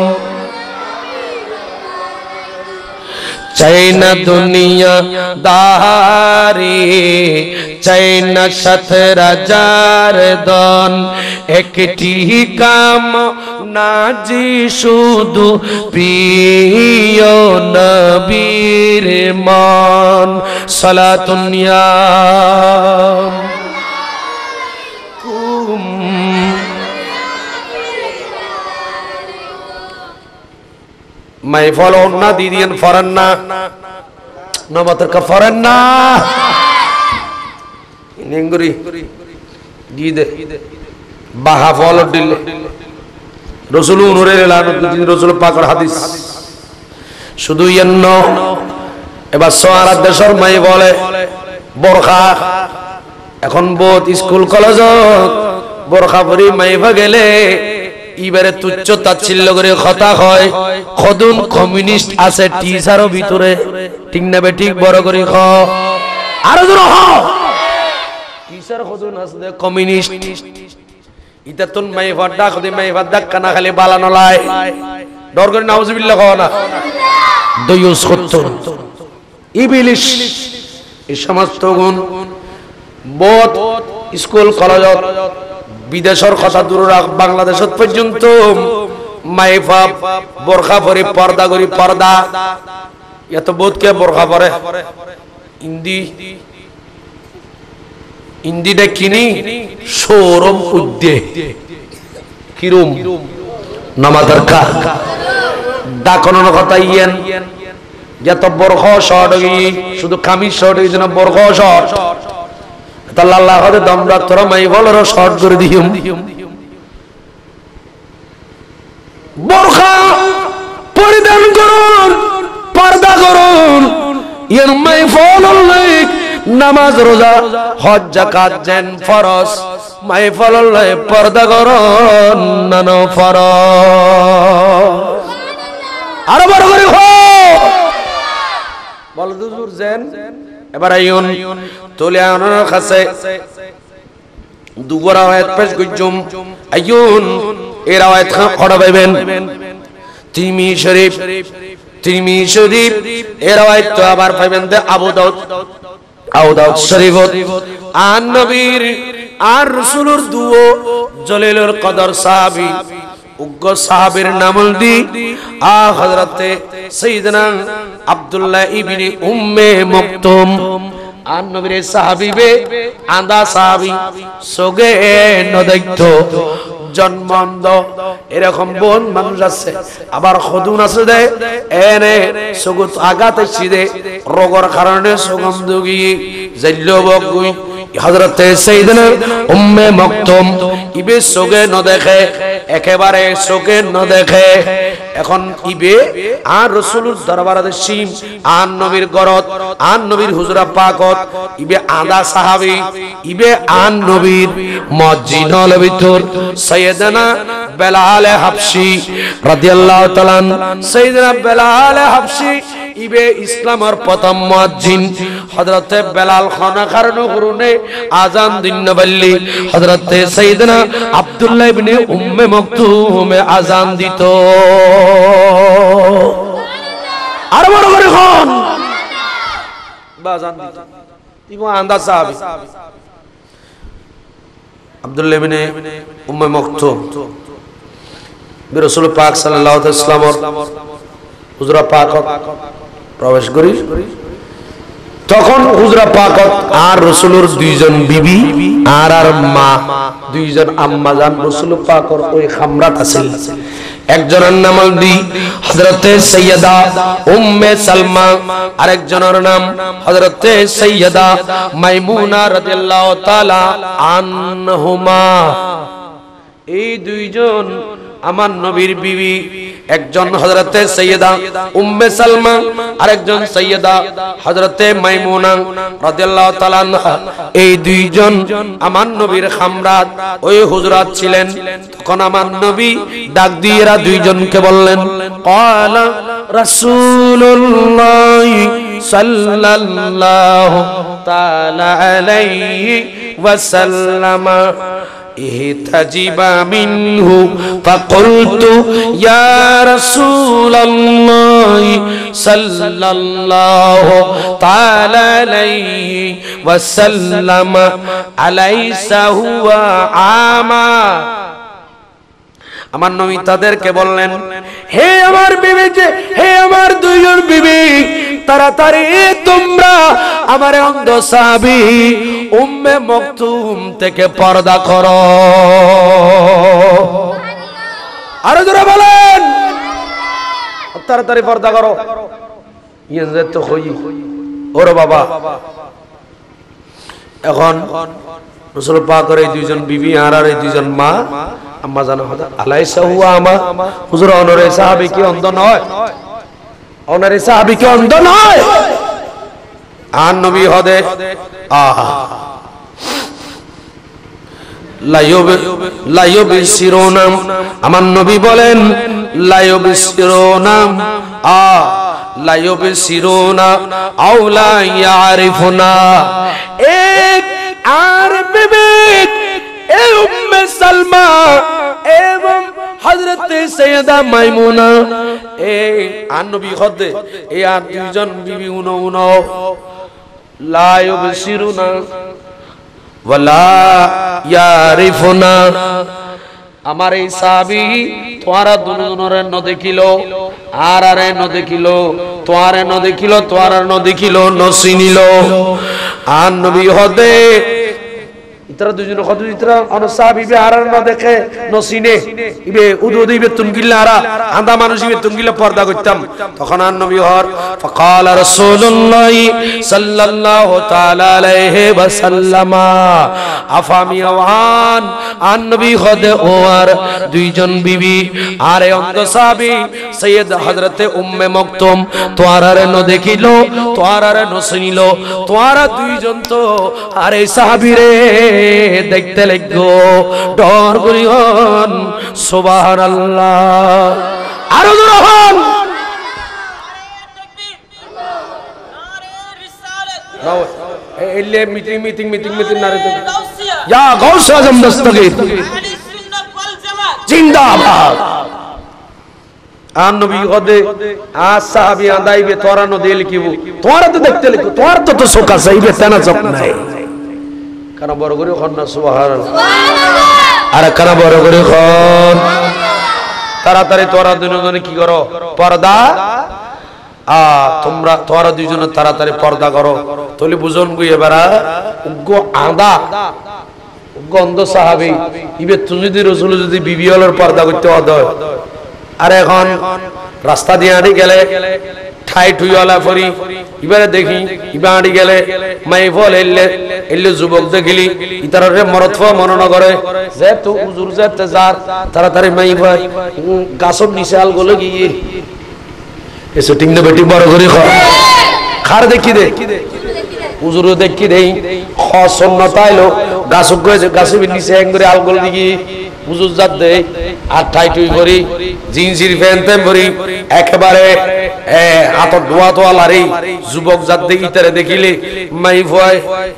चैन दुनिया दारी चैन शतराजार दन एकटी काम नाजी शुदु प्रिय नबीर मान সালাতুন ইয়া মাই ফলো না দিদিয়ান ফরেন না নমাতের কা ফরেন না নেঙ্গুরি গিদে বাহা ফলো দিলে রাসূল নূরে লানত রাসূল পাকের হাদিস শুধু ইয়ান্ন এবার সোয়ারা দেশের মাই বলে বোরখা এখন বহুত স্কুল কলেজ বোরখা পরি মাইবা গেলে ইবারে তুচ্ছ তাচ্ছিল্য করে কথা হয় খদুন কমিউনিস্ট আছে টিচারও ভিতরে ঠিক না বে ঠিক বড় করে খ আরো জোরে হ টিচার খদুন আছে কমিউনিস্ট ইতা তুন মাইবা ডাক দি মাইবা ডাক কানা খালি বালানো লাই ডর করে নাউজুবিল্লাহ কও না দয়ুস খত্তর ইবলিশ এই সমস্ত গুণ বহুত স্কুল কলেজ বিদেশের কথা দূর রাখ বাংলাদেশত পর্যন্ত মাইফা বোরখা পরে পর্দা করি পর্দা এত বহুত কে বোরখা পরে ইন্দিটা কিনি শোরুম উদ্দে কিরম নামাজের কা ডাকনের কথা ইয়েন যত বোরখ শর্ট শুধু কামিজ শর্ট হই না বোরখ শর্ট আল্লাহ হদে দমরা তোরা মাই বলর শর্ট করে দিম বোরখা পরিধান করুন পর্দা করুন ইয়ার মাই ফললাই নামাজ রোজা হজ যাকাত দেন ফরজ মাই ফললাই পর্দা করুন নানো ফরজ আরো বড় করে হো বল হুজুর জেন এবার আইউন তোলে আনার কাছে দুগরা আয়াত পেশ কইজুম আইউন এর আয়াত খড়া পাইবেন তিরমিজি শরীফ এর আয়াত তো আবার পাইবেন দে আবু দাউদ শরীফত আন নবীর আর রাসূলুর দুও জলিলুল কদর সাহাবী উগ্র সাহাবীর নাম দি হযরতে সাইয়েদনা আব্দুল্লাহ ইবনে উম্মে মাকতুম আর নবীর সাহাবীবে আদা সাহাবী সোগে নদাইত জন্মন্দ এরকম বোন মানুষ আছে আবার খদুন আছে দে এনে সুগত আগাতে সিদে রোগের কারণে সুগন্ধ গিয়ে জাইলো বগুই হযরতে সাইয়েদনা উম্মে মাকতুম ইবে সোগে ন দেখে একেবারে সোগে ন দেখে এখন ইবে আর রাসূলুর দরবারে সিম আর নবীর গরত আর নবীর হুজরা পাকত ইবে আদা সাহাবী ইবে আর নবীর মসজিদল ভিতর সাইয়েদনা বেলাল হাবশী রাদিয়াল্লাহু তাআলা সাইয়েদনা বেলাল হাবশী ইবে ইসলামের প্রথম মুয়াজ্জিন হযরতে বেলাল খানা কারণে গুরুনে আযান দিন নবল্লি হযরতে সাইয়েদনা আব্দুল্লাহ ইবনে উম্মে মাকতুম আযান দিত আর বড় করে কোন আযান দিত ইবো আন্দা সাহাবী আব্দুল্লাহ ইবনে উম্মে মাকতুম রাসূল পাক সাল্লাল্লাহু আলাইহি ওয়াসাল্লামের হুজরা পাক প্রবেশ করি তখন হুজরা পাকত আর রাসূলের দুইজন বিবি আর মা দুইজন আম্মা জান রাসূল পাকর ওই খামরাত আছিল একজনের নাম দি হযরতে সাইয়্যিদা উম্মে সালমা আরেকজনের নাম হযরতে সাইয়্যিদা মাইমুনা রাদিয়াল্লাহু তাআলা আনহুমা এই দুইজন আমার নবীর বিবি একজন হযরতে সাইয়্যিদা উম্মে সালমা আরেকজন সাইয়্যিদা হযরতে মাইমুনা রাদিয়াল্লাহু তাআলা আনহা এই দুইজন আমার নবীর খামরাত ওই হুজরাত ছিলেন তখন আমার নবী ডাক দিয়ে এরা দুইজনকে বললেন ক্বালা রাসূলুল্লাহ সাল্লাল্লাহু তাআলা আলাইহি ওয়াসাল্লাম احتجب منه فقلت يا رسول الله صلى الله تعالى عليه وسلم أليس هو عاما আমার নবী তাদেরকে বললেন হে আমার বিবি হে আমার দুইজন বিবি তাড়াতাড়ি তোমরা আমার অন্ধ সাহাবী উম্মে মকতুম থেকে পর্দা করো। আরো জোরে বলেন, তাড়াতাড়ি পর্দা করো। ইয়ে তো হই ওরে বাবা। এখন রাসূল পাকের এই দুইজন বিবি আর এই দুইজন মা আম্মা জানা হদা আলাইসা হুয়া আমা। হুজুর অনরে সাহাবী কি অন্ধ নয়? অনরে সাহাবী কি অন্ধ নয়? আর নবী হদে লাইয়ুবসিরুনা, আমার নবী বলেন লাইয়ুবসিরুনা লাইয়ুবসিরুনা আও লা ইয়ারিফুনা। এক আর বিবেক এ উম্মে সালমা এবং হযরত সাইয়্যিদা মাইমুনা এই আর নবী হদে এই আর দুইজন বিবি উনো লা ইউবসিরুনা ওয়ালা ইয়ারিফুনা। আমার এই সাহাবী তোরা দুজনের ন দেখিল আর আরে ন দেখিল, তোরে ন দেখিল তোর ন দেখিল ন চিনিল। আর নবী হদে ইতরা দুজন হদে ইতরা অন সাহাবী বে আর ন দেখে ন চিনে ইবে উদু দিবে তুমগিলা আরা আন্দা মানুষ ইবে তুমগিলা পর্দা করতাম। তখন আর নবী হর ফাকাল রাসূলুল্লাহ সাল্লাল্লাহু তাআলা আলাইহি ওয়াসাল্লাম আফামি ওয়ান। আর নবী হদে ও আর দুইজন বিবি আর অন্ধ সাহাবী সৈয়দ হযরতে উম্মে মকতুম তোয়ারে ন দেখিল তোয়ারে ন চিনিল। তোয়ারা দুইজন তো আর এই সাহাবী রে দেখতে লাগো ডর করিয়ন। সুবহানাল্লাহ। আরো জোরে হন নাও এলে মিটিং মিটিং মিটিং মিটিং নারে তো ইয়া গাউস আজম দস্তগীর জিন্দাবাদ। আর নবী হদে আ সাহাবী আদাইবে তোরা ন দেল কিবু তোরা তো দেখতে লাগো তোর তো চোখ আছে ইবে তেনা চোখ নাই। কানা বড় করে খন না সুবহানাল্লাহ। আরে কানা বড় করে খন। তাড়াতাড়ি তোরা দুজনে কি করো পর্দা তোমরা তোরা দুইজনে তাড়াতাড়ি পর্দা করো। তাহলে বুঝন গই এবারা উগ্গ আদা উগ্গ অন্ধ সাহাবী ইবে তুমি যদি রাসূল যদি বিবি হলর পর্দা করতে অদয়। আর এখন রাস্তা দিয়ে আড়ি গেলে ঠাই ঠুইওয়ালা ফরি এবারে দেখি ইবা আড়ি গেলে মাইফল এলে এলে যুবক দেখিলি ইতারে মরতফ মনন করে যে তো হুজুর যেতে যার তাড়াতাড়ি মাই ভাই গাছর নিচে আল গলে গিয়ে এ শুটিং না বেটি বড় করে খার দেখি দে হুজুর দেখি দেই সুন্নতাইলো গাছক গয়ে গাছের নিচে এঙ্গরে আল গলে দিগি হুজুর জাত দে আর ঠাই টুই করি জিন্সির প্যান্ট প্যান্ট পরি একেবারে হাতত ধোয়া ধোয়া লারি যুবক জাত দেখি তারে দেখিলে মাই ভয়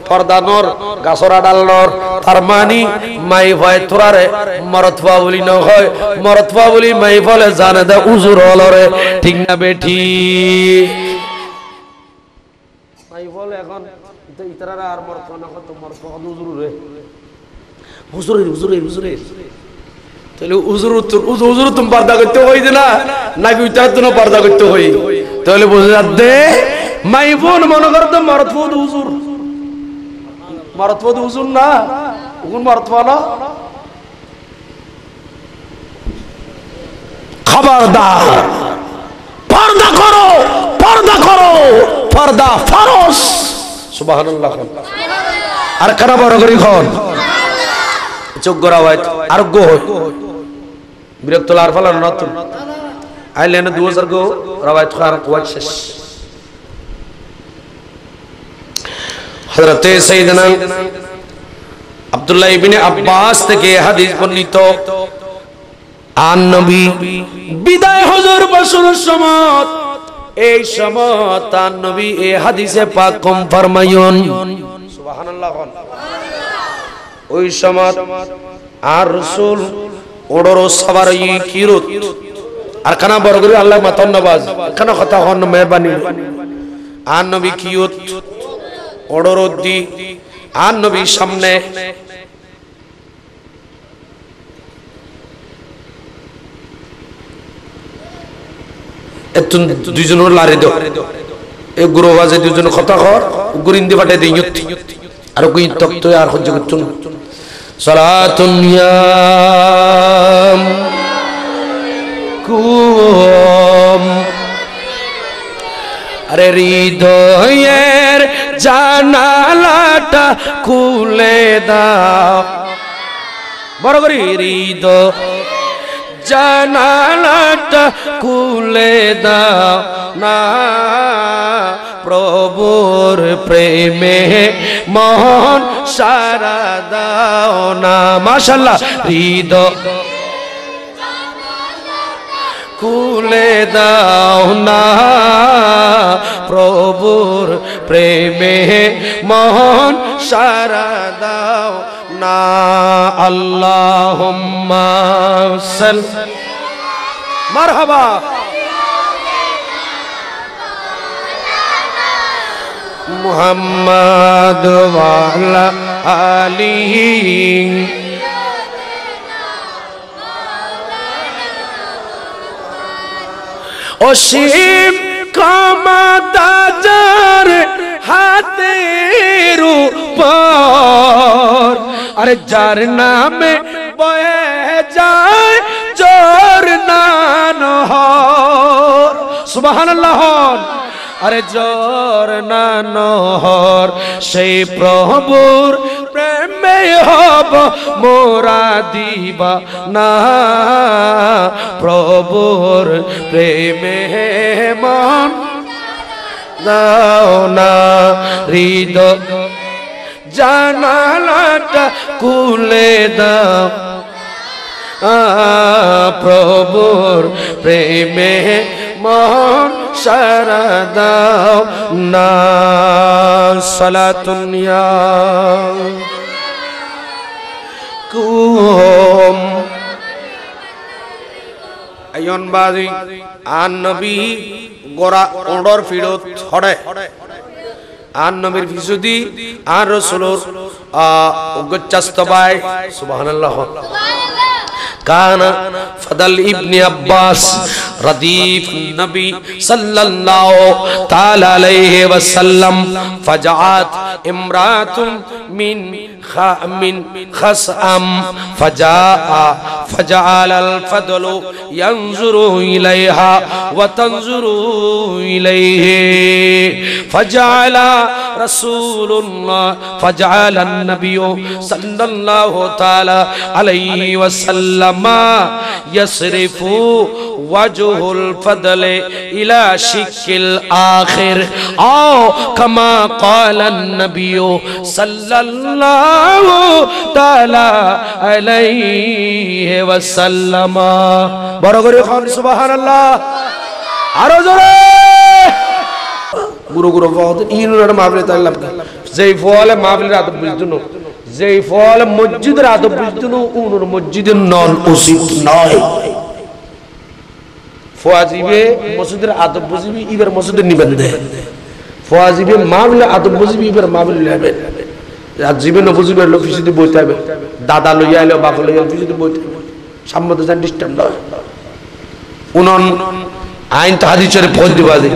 পর্দানোর গাছরা ডালনোর তার মানি মাই ভয় তোরারে মরতফা বলি ন হয় মরতফা বলি মাই ফলে জানে দে হুজুর হলরে ঠিক না বেঠি মাই বলে এখন ইতারা আর মরতফা না কত মরতফা হুজুর রে হুজুরে হুজুরে হুজুরে তাহলে হুজুর তুমি পর্দা করতে হই না নাকি উইটার জন্য পর্দা করতে হই? তাহলে বুঝে যাচ্ছে মাই বোন মনে করতো মরতফদ হুজুর মরতফদ হুজুর না হুকুন মরতফা না। খবরদার পর্দা করো পর্দা করো পর্দা ফরজ। সুবহানাল্লাহ। আর কারা বড় করি খন চোখ গড়া হয় আরোগ্য হয় বিরক্ত লার ফলার নতুন আইলেন 2000 গো রাওয়ায়াত খার কোয়াত শেষ। হযরত সাইয়েদনা আব্দুল্লাহ ইবনে আব্বাস থেকে হাদিস বর্ণিত আন নবী বিদায় হুজুর বসুর সমত এই সমত আন নবী এই হাদিসে পাক কম ফরমায়ুন। সুবহানাল্লাহ। ওই সমত আর রাসূল ওড়রো সবারই কিরত আর কানা বরগরি আল্লাহ মাতন নবাজ কানা কথা হন মেহরবানি আর নবী কিয়ত ওড়রো দি আর নবী সামনে এতুন দুইজনের লারে দাও এ গুরু বাজে দুজন কথা কর গুরিন্দি ফাটে দিই আর কই তক্ত আর হজ্জ করছুন সালাতুন ইয়া কুম আরে হৃদয়ের জানালাটা খুলে দাও বড় করে হৃদয় জানালাটা খুলে দাও না প্রভুর প্রেমে মন সারা দাও না মাশাআল্লাহ হৃদয় খুলে দাও না প্রভুর প্রেমে মন সারা দাও না আল্লাহুম্মা সাল্লি মারহাবা মুহাম্মদ ওয়া আলা আলিহি অসীম ক্ষমতা যার হাতের উপর আরে যার নামে বয়ে যায় ঝরনা নহর সুবহানাল্লাহ আরে ঝরনা নহর সেই প্রভুর প্রেমে হব মোরা দিবা না প্রভুর প্রেমে মন দাও না হৃদয় জানালাটা খুলে দাও প্রভুর প্রেমে মন সারা দাও না সালাতুন ইয়া কুম আয়ন বাজি আন নবী গোরা অর্ডার ফিরত হড়ে আন নবীর ফিসুদি আর রাসূলুর গচ্চাস্তবাই সুবহানাল্লাহ কানা ফাদল ইবনে আব্বাস রদীফ নবী সাল্লাল্লাহু তাআলা আলাইহি ওয়াসাল্লাম ফাজাআত ইমরাতুন মিন খাসআম فجعل الفضل ينظر إليها وتنظر إليه فجعل النبي صلى الله تعالى عليه وسلم يصرف وجه الفضل إلى شك الآخر أو كما قال النبي صلى الله تعالى عليه وسلم বড় খান সুবহানাল্লাহ আরো জোরে গুরু গুরু ফাদন ইনুর মাহফিলে তাল্লাম যেই ফলে মাহফিলের আদব বুঝদুনো যেই ফলে মসজিদের আদব বুঝদুনো উনুর মসজিদের নন উচিত নয় ফওয়াজিবে মসজিদের আদব বুঝবি ইবার মসজিদের নিবন্ধে ফওয়াজিবে মাহফিলে আদব বুঝবি ইবার মাহফিলে নেবে আর জীবন বুঝবে লোক ফিসিতে বইতে হবে দাদা লইয়া এলো বাপ লইয়া ফিসিতে বইতে হবে সাম্মত জান ডিস্টার্ব নয় উনন আইন তো হাদিসের ফৌজ দিবাজি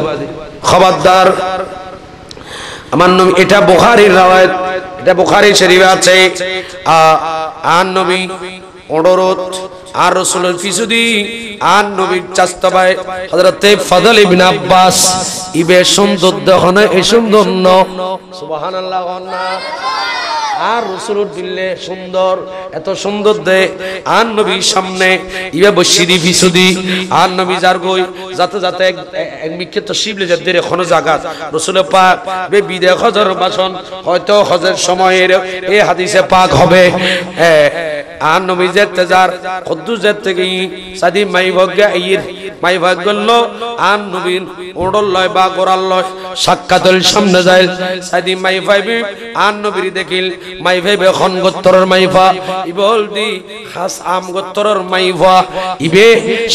খবরদার আমার নবী এটা বুখারীর রওয়ায়াত এটা বুখারী শরীফে আছে আন নবী অনুরোধ আর রাসূলের ফিসুদি আন নবীর চাস্তবাই হযরতে ফজল ইবনে আব্বাস ইবে সুন্দর দেখনে এই সুন্দর ন সুবহানাল্লাহ আর রাসূলুর দিলে সুন্দর এত সুন্দর দে আন নবীর সামনে ইবে বসিদি ফিসুদি আন নবী যার গই যাতে যাতে এক মিকে তো শিবলে যে দেরে কোন জায়গা রাসূল পাক বে বিদে হজর ভাষণ হয়তো হজের সময়ের এই হাদিসে পাক হবে আন নবী যেতে যার কুদ্দুস যেতে গই সাদি মাই ভগ্যা ইর মাই ভাগল আন নবীর ওড়ল লয় বা গোরাল লয় সাক্ষাতের সামনে যায় সাদি মাই ভাইবি আন নবীর দেখিল মাই ভাইবে খন গোত্তরের মাইফা ইবল দি খাস আম গোত্তরের মাইফা ইবে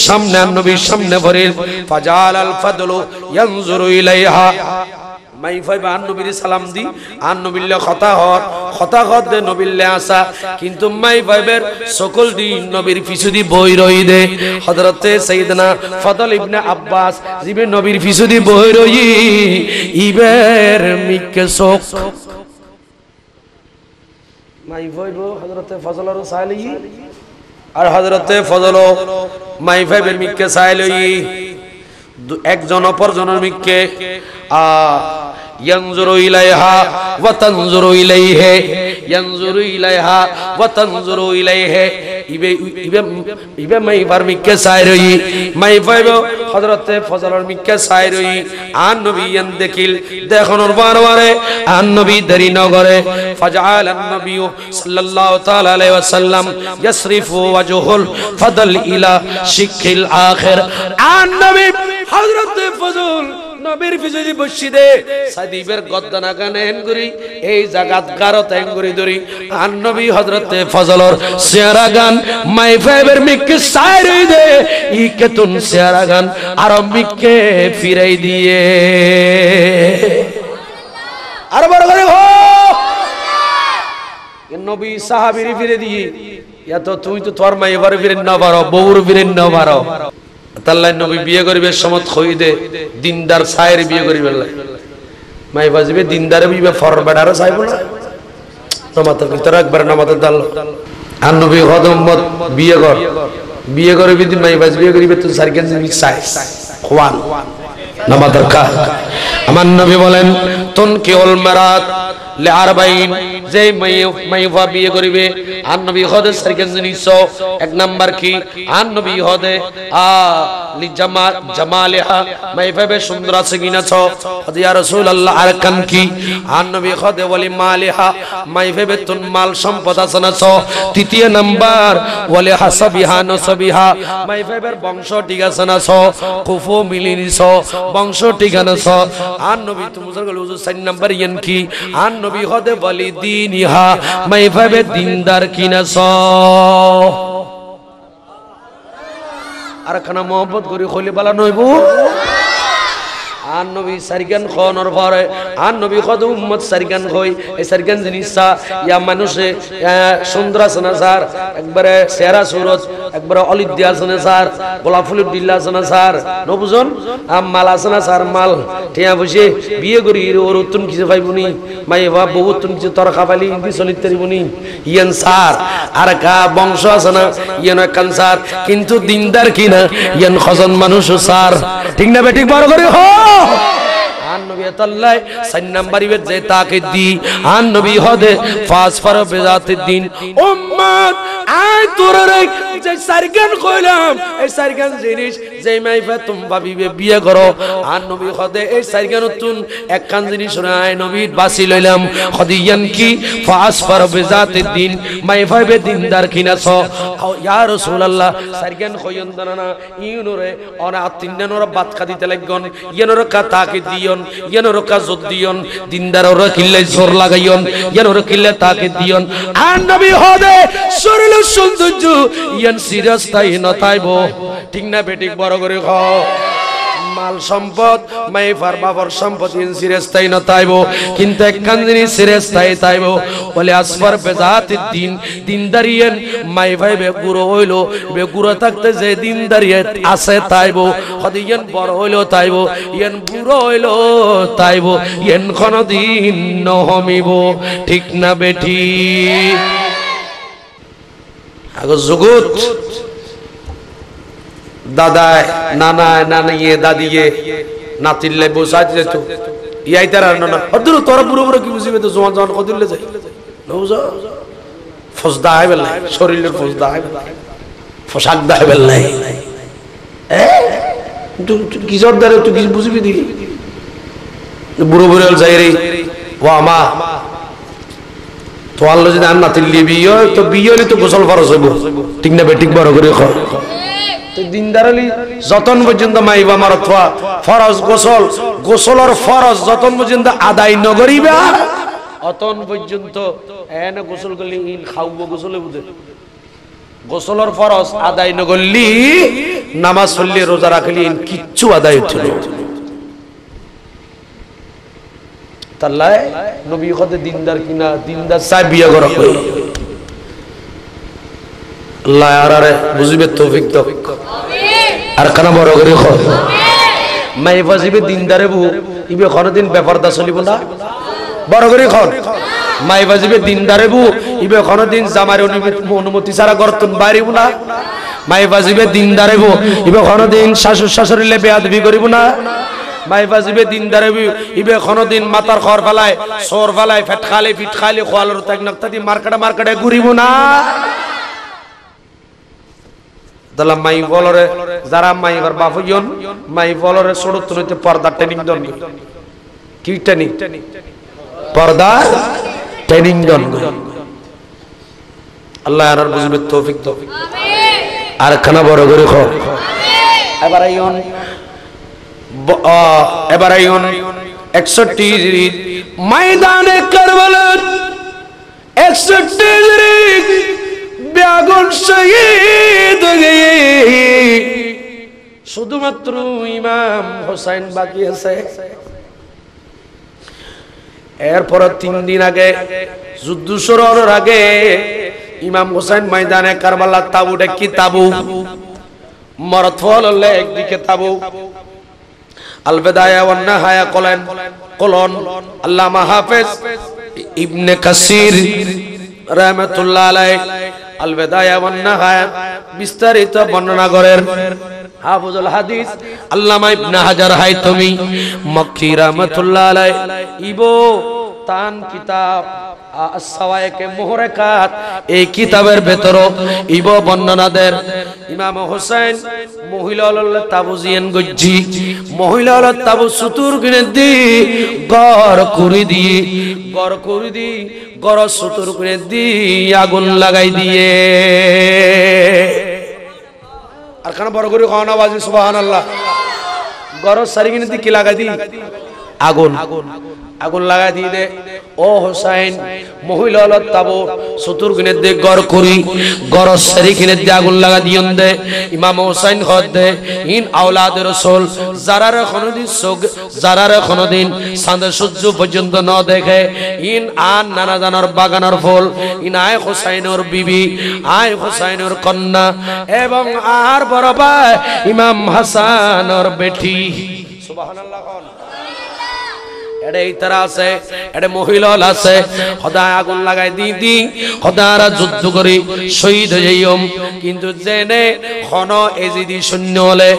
সামনে আন নবীর সামনে ভরিল ফাজাল আল ফাদলু ইয়ানজুরু ইলাইহা মাই ফাইবে আন নবীর সালাম দি আন নবিল্লে কথা হত দে নবিল্লে আসা কিন্তু মাই ফাইবের সকল দিন নবীর পিছু দি বই রই দে হযরতে সাইয়েদনা ফদল ইবনে আব্বাস জিবে নবীর পিছু দি বই রই ইবের মিকে শোক মাই ফাইবো হযরতে ফজলর সাইলি আর হযরতে ফজল মাই ফাইবের মিকে সাইলি একজন অপরজনের মিকে ইয়ানজুরু ইলাইহা ওয়া তানজুরু ইলাইহি ইয়ানজুরু ইলাইহা ওয়া তানজুরু ইলাইহি ইবে মাই বার মিকে সাইরই মাই ফাইবো হযরতে ফজলর মিকে সাইরই আন নবী ইয়ান দেখিল দেখনর বারবারে আন নবী দেরি নগরে ফাজআল আন নবী সাল্লাল্লাহু তাআলা আলাইহি ওয়াসাল্লাম ইয়াসরিফু ওয়াজহুল ফদল ইলা শিকিল আখির আন নবী হযরতে ফজল নবীর পিছনে বসিদে সাদিবের গদ্দানা গানেন করি এই জাগাত গারত এঙ্গুরি ধরি আর নবী হযরতে ফজলর সিয়ারা গান মাই ফাইবের মিকে সাইরই দে ই কেতুন সিয়ারা গান আর মিকে ফিরাই দিয়ে আর বড় করে হো নবী সাহাবীর ফিরে দিয়ে ইয়া তো তুই তো তোর মাই এবারে ফিরে না পারো বউর ফিরে না পারো তাল্লাই নবী বিয়ে করিবে সমত হই দে দিনদার সায়ের বিয়ে করিবে মাই বাজবে দিনদারে বিয়ে ফরবেডারে চাইব না নামাজের ভিতরে একবার নামাজের দাল আর নবী হদম্মত বিয়ে করবি দিন মাই বাজবে বিয়ে করিবে তুই সারকেন চাই খোয়ান নামাজের কা আমার নবী বলেন তুন কেওল মারাত লে আরবাইন যে মাইফা বিয়ে করিবে আর নবী হদে সারকেন জিনিস এক নাম্বার কি আর নবী হদে লি জামালিহা মাইফা বে সুন্দর আছে কিনা ছ হদে ইয়া রাসূলুল্লাহ আর কান কি আর নবী হদে ওয়ালি মালিহা মাইফা বে তুন মাল সম্পদ আছে না ছ তৃতীয় নাম্বার ওয়ালি হাসাবিহা নসবিহা মাইফা বে বংশ ঠিক আছে না ছ কুফু মিলিনি ছ বংশ ঠিক আছে ছ আর নবী তুমুজার গল হুজুর 4 নাম্বার ইয়ান কি আর নবী হদে ওয়ালি দিনহা মাইফা বে দিনদার কিনা ছ আর খানা মোহাম্মদ করি খলি বালা নইবো আর নবী সারগান খনর পরে আর নবী খদ উম্মত সারগান কই এই সারগান জিনিসা ইয়া মানুষে সুন্দর আছে না স্যার একবারে সেরা সুরত একবারে অলিদ দিয়া আছে না স্যার গোলাপ ফুলের দিল্লা আছে না স্যার নবুজন মাল আছে না স্যার মাল টিয়া বসে বিয়ে করি ওর উত্তম কিছু পাইবনি মাই বাপ বহু উত্তম কিছু তর খাবালি ইন্দি চলিত পারিবনি ইয়ান স্যার আর কা বংশ আছে না ইয়ান কান স্যার কিন্তু দিনদার কিনা ইয়ান খজন মানুষ স্যার ঠিক না বেঠিক বড় করে হো আন নবী তাল্লাই 4 নাম্বার ইবে যে তাকে দি আন নবী হদে ফাসফার বিজাতে দিন উম্মত আই তোরে যে সারগান কইলাম এই সারগান জিনিস যে মাইফা তুম ভাবিবে বিয়ে করো আন নবী হদে এই সারগান তুন এক কান জিনিস নাই নবী বাসি লইলাম খদিয়ান কি ফাসফার বিজাতে দিন মাইফা বে দিনদার কিনাছ ইয়া রাসূলুল্লাহ সারগান কইন দানা ইউনরে ওরা তিনজনের বাত খাদিতে লাগন ইয়নর কা তাকে দিয়ন ইয়নর কা জদ দিয়ন দিনদারর কিল্লে জোর লাগাইয়ন ইয়নর কিল্লে তাকে দিয়ন আর নবী হদে শরীর সৌন্দর্য ইয়ান সিরাস্তাই নতাইবো ঠিক না বেটিক বড় করে খ মাল সম্পদ মাইফার বাবার সম্পদ ইন সিরাস্তাই নতাইবো কিন্তু একখান জিনিস সিরাস্তাই তাইবো বলে আসফার বেজাতে দিন দিনদারিয়েন মাইফাই বে গুরু হইলো বে গুরু থাকতে যে দিনদারিয়ে আছে তাইবো হদিয়ান বড় হইলো তাইবো ইয়ান বুড়ো হইলো তাইবো ইয়ান কোনদিন নহমিবো ঠিক না বেটি আগো জগৎ দাদায় নানায় নানিয়ে দাদিয়ে নাতিলে বসাই যেত ইয়াই তার না হদুর তোরা পুরো পুরো কি বুঝিবে তো জওয়ান জওয়ান কদিলে যাই নওজা ফজদা হয় বেলাই শরীরের ফজদা হয় পোশাক দায় বেলাই তুই কি জোর দারে তুই কি বুঝিবি দি বুড়ো বুড়ো যাই রে ওয়া মা তো আল্লাহ যদি আর নাতিলে বিয়ে তো বিয়ে হলে তো গোসল ফরজ হইব ঠিক না বেঠিক বড় করে খ তো দিনদারলি যতন পর্যন্ত মাইবা মার ফরজ গোসলর ফরজ যতন পর্যন্ত আদায় নগরিবা অতন পর্যন্ত এনে গোসল করলি ইন খাওবো গোসলে বুঝে গোসলর ফরজ আদায় নগরলি নামাজ পড়লি রোজা রাখলি ইন কিচ্ছু আদায় হচ্ছিল তাল্লায় নবী কতে দিনদার কিনা দিনদার চাই বিয়া করা কই আল্লাহ আরে বুঝিবে তৌফিক দাও আমিন আর কানা বড় করে কর আমিন মাই ফাজিবে দিনদারে বউ ইবে কোনদিন বেপরদা চলিব না বড় করে কর মাই ফাজিবে দিনদারে বউ ইবে কোনদিন জামার অনুমতি ছাড়া গর্তন বাইরিব না মাই ফাজিবে দিনদারে বউ ইবে কোনদিন শাশুড় শাশুড়িলে বেয়াদবি করিব না মাই ফাজিবে দিনদারে বউ ইবে কোনদিন মাথার খর ফেলায় সর ফেলায় ফেট খালি খোয়ালর তাক নক্তাদি মার্কেটে ঘুরিব না দলা মাই বলরে যারা মাই ঘর বাফুজন মাই বলরে সড়ত নইতে পর্দা ট্রেনিং দন কি ট্রেনিং পর্দা ট্রেনিং দন আল্লাহ আর বুঝবে তৌফিক দাও আমিন আর খানা বড় করে খাও আমিন এবার আইন 61 ময়দানে কারবালা 61 বেগুন শহীদ হয়ে শুধুমাত্র ইমাম হোসেন বাকি আছে এরপর 3 দিন আগে যুদ্ধ শুরুর আগে ইমাম হোসেন ময়দানে কারবালা তাবুটা কি তাবু মরদ ফল একদিকে তাবু আল বিদায়া ওয়ান নিহায়া কলন আল্লামা হাফেজ ইবনে কাসির রাহমাতুল্লাহ আলাইহি আল বিদায়া ওয়ান নিহায়া বিস্তারিত বর্ণনা করেন হাফিজুল হাদিস আল্লামা ইবনে হাজার হায়তমি মক্কি রাহমাতুল্লাহ আলাইহি ইবো তান কিতাব as-sawa'iq muharakat এই কিতাবের ভিতর ইবো বর্ণনা দেন ইমাম হোসেন মহিলাল তাবু জিয়ান গজ্জি মহিলাল তাবু সুতুর গনে দি গড় করে দি গড় সুতুর গনে দি আগুন লাগাই দিয়ে আর কানা বড় করে খাওয়া আওয়াজ সুবহানাল্লাহ গড় সারি গনে দি কি লাগাই দি আগুন লাগাই দিয়ে দে ও হোসেন মহিলাল তাবু সুতুর গনে দে গড় করি গড় সারি গনে দি আগুন লাগা দিয়ন দে ইমাম হোসেন খদ দে ইন আওলাদ রাসূল যারারে কোনদিন চাঁদ সূর্য পর্যন্ত ন দেখে ইন আন নানা জানার বাগানের ফল ইন আয় হোসেনের বিবি আয় হোসেনের কন্যা এবং আর বড় ভাই ইমাম হাসানের বেটি সুবহানাল্লাহ এডে ইতারা আছে এডে মহিলাল আছে খোদা আগুন লাগাই দি খোদারা যুদ্ধ করি শহীদ হয়ে যাইম কিন্তু জেনে খন এজিদি শূন্য হলে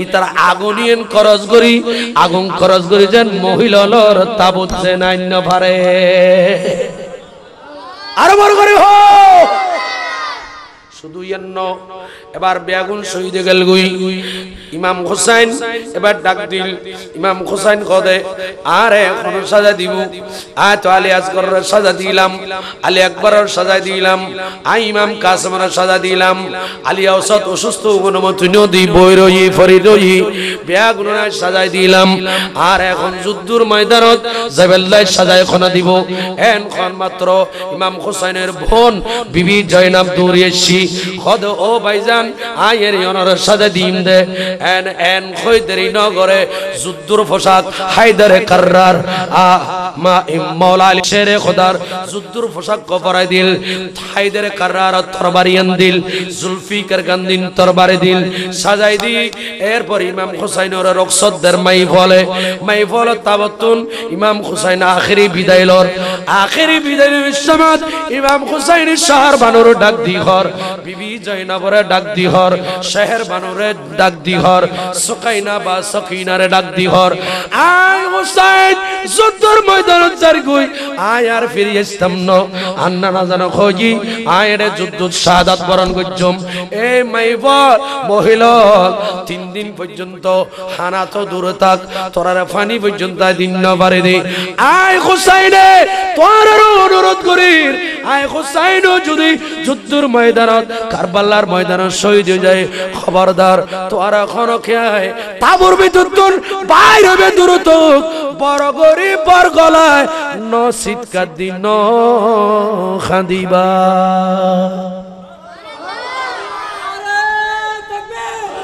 ইতারা আগুনিয়ন আগুন খরচ করি যেন মহিলালর তাবুত যে নাইন্য পারে আরো বড় করে হো শুধু ইয়ান্ন এবার বেগুন শহীদ গেল গুই ইমাম হোসেন এবার ডাক দিল ইমাম হোসেন কদে আরে এখন সাজা দিব আয় তো আলী আসগরের সাজা দিলাম আলী আকবরের সাজা দিলাম আই ইমাম কাসেমের সাজা দিলাম আলী ঔসত অসুস্থ অনুমতি নদী বই রই ফরিদ রই বেগুনের সাজাই দিলাম আর এখন যুদ্ধর ময়দানত জাবেল্লাহ সাজা এখন দিব এখন মাত্র ইমাম হোসেনের বোন বিবি জয়নাব দৌড়িয়েছি খদ ও ভাইজান আয়ের অনর সাজা দিম দে এন খৈদেরি নগরে যুদ্ধর পোশাক হায়দারে কাররার মা মাওলা আলী শেরে খোদার যুদ্ধর পোশাক পরাই দিল হায়দারে কাররার তরবারি দিল জুলফিকার গান্দিন তরবারি দিল সাজাই দি এরপর ইমাম হুসাইনের রক্সদের মাইফল তাবতুন ইমাম হুসাইন আখেরি বিদায়লর সময় ইমাম হুসাইন শহর বানুর ডাক দি ঘর বিবি জয়নাবরে ডাক দি ঘর শহর বানুরে ডাক দি ঘর সুকাইনা বা সকিনারে ডাক দি ঘর আয় হুসাইন যুদ্ধর ময়দান চার গই আয় আর ফিরে ইসলাম আন্না না জানো খোঁজি আয় রে যুদ্ধ শাহাদাত বরণ করছম এই মাইফল মহিলা 3 দিন পর্যন্ত হানা তো দূরে থাক তোরারে পানি পর্যন্ত দিন না পারে দে আয় হুসাইনে তোর অনুরোধ করি আয় হুসাইন যদি যুদ্ধের ময়দানত কারবালার ময়দানত শহীদ হয়ে যায় খবরদার তোরা এখনো খেয়ে তাবুর ভিতর তোর বাইরে হবে দূরত বড় গরিব বর গলায় ন শীতকার দিন খাদিবা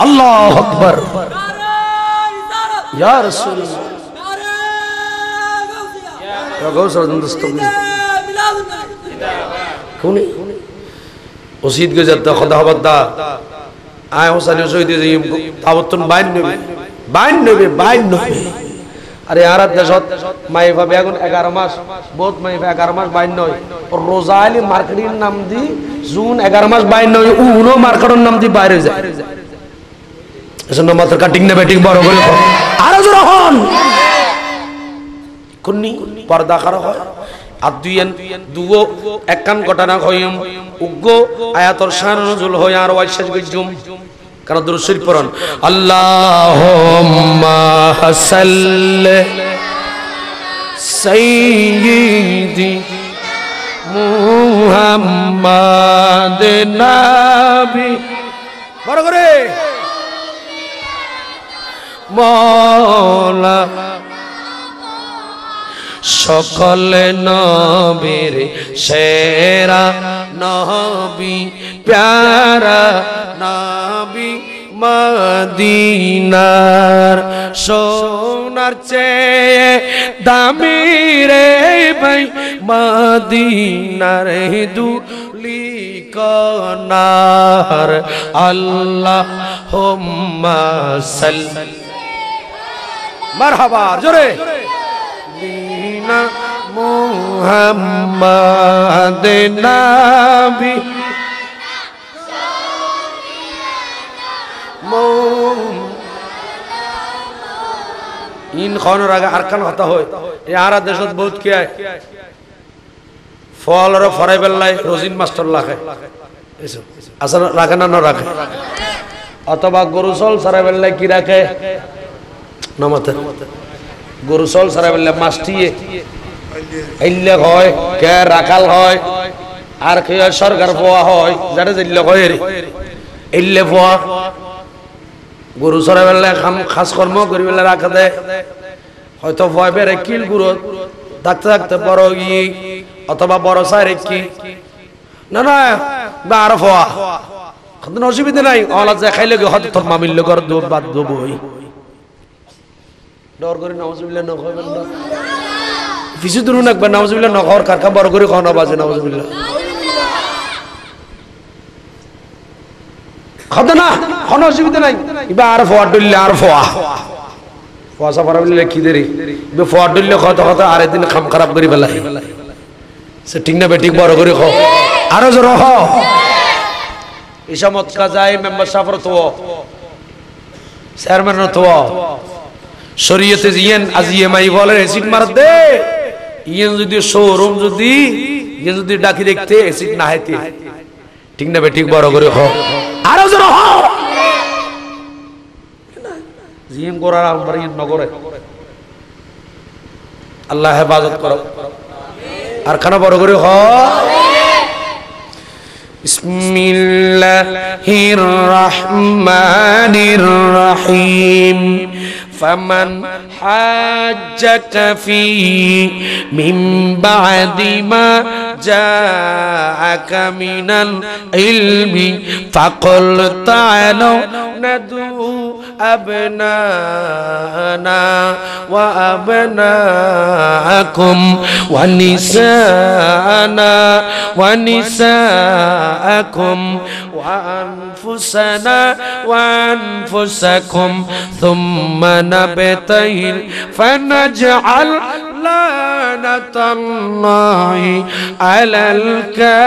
আল্লাহু আকবার ইয়া রাসূলুল্লাহ গৌসর দস্তগি কোনি ওসিদ গজাত খোদা হবদা আয় হোসেন শহীদ তাবতন বাইন নেবে আরে আরাত দেশত মাইফা বেগুন 11 মাস বহুত মাইফা 11 মাস বাইন নয় রোজাইলি মার্কেটের নাম দি জুন 11 মাস বাইন নয় উনো মার্কেটের নাম দি বাইরে যায় এজন্য মাত্র কাটিং না ব্যাটিং বড় করে আর জোর হন কুন্নি পর্দা করা হয় আদুয়েন দুও একান ঘটনা হইম উগ্গ আয়াতর শান নজুল হয় আর ওয়াইশেষ গজুম কারণ দুরূদ শরীফ পড়ুন আল্লাহুম্মা সাল্লি সাইয়্যিদি মুহাম্মাদ নবী বড় করে মওলা সকল নবীর সেরা নবী প্যারা নবী মদিনার সোনার চেয়ে দামি রে ভাই মদিনার দুলি কনার আল্লাহুম্মা সাল্লি মারহাবা জোরে দিনা মুহাম্মাদ নবী ইন খানোর আগে আরকান হতা হয় এই আরা দেশত বহুত কি আয় ফল আর ফরাই বেল্লাই রোজিন মাস্টার লাখে আসলে রাখে না না রাখে অথবা গরু চল সারা বেল্লাই কি রাখে নামাতে গরু চল সারা বেল্লাই মাছটিয়ে আইলে হয় কে রাখাল হয় আর কে সরকার পোয়া হয় যারা জিল্লে হয় এলে পোয়া গরু চড়াই বেলা খাস কর্ম করি বেলা রাখা দেয় হয়তো ভয় বেড়ে কিল গুরু থাকতে থাকতে বড় ই অথবা বড় সাইরে কি না না বা আর ফোয়া কোনো অসুবিধা নাই অলা যে খাইলে হয়তো তোর মামিল্য কর দো বাদ দেবই ডর করে নাউজুবিল্লাহ ন কইবেন না কিছু দূর নাকবে নাউজুবিল্লাহ ন কর কারকা বড় করে খাওয়া বাজে নাউজুবিল্লাহ খাদা না কোনো অসুবিধা নাই ইবা আর ফোয়া ডুললে আর ফোয়া ফোয়া সাফারা বললে কি দেরি বে ফোয়া ডুললে কত কত আর দিন খাম খারাপ করি ফেলাই সে ঠিক না বেঠিক বড় করে খাও আরো জোর হ ইসামত কাজাই মেম্বার সাফর তো চেয়ারম্যান তো শরীয়তে জিয়েন আজিয়ে মাই বলে এসিড মার দে ইয়েন যদি শোরুম যদি ইয়ে যদি ডাকি দেখতে এসিড না হাইতে ঠিক না বেঠিক বড় করে খাও আরো জোর হ জিম করার আমরা ইন নগরে আল্লাহ হেফাজত করো আর খানা বড় করে হ বিসমিল্লাহির রহমানির রহিম فمن حاجك فيه من بعد ما جاءك من العلم فقل تعالوا ندعو أبناءنا وأبناءكم ونساءنا ونساءكم وأنفسنا وأنفسكم ثم نبتهل فنجعل لعنة الله على الكاذبين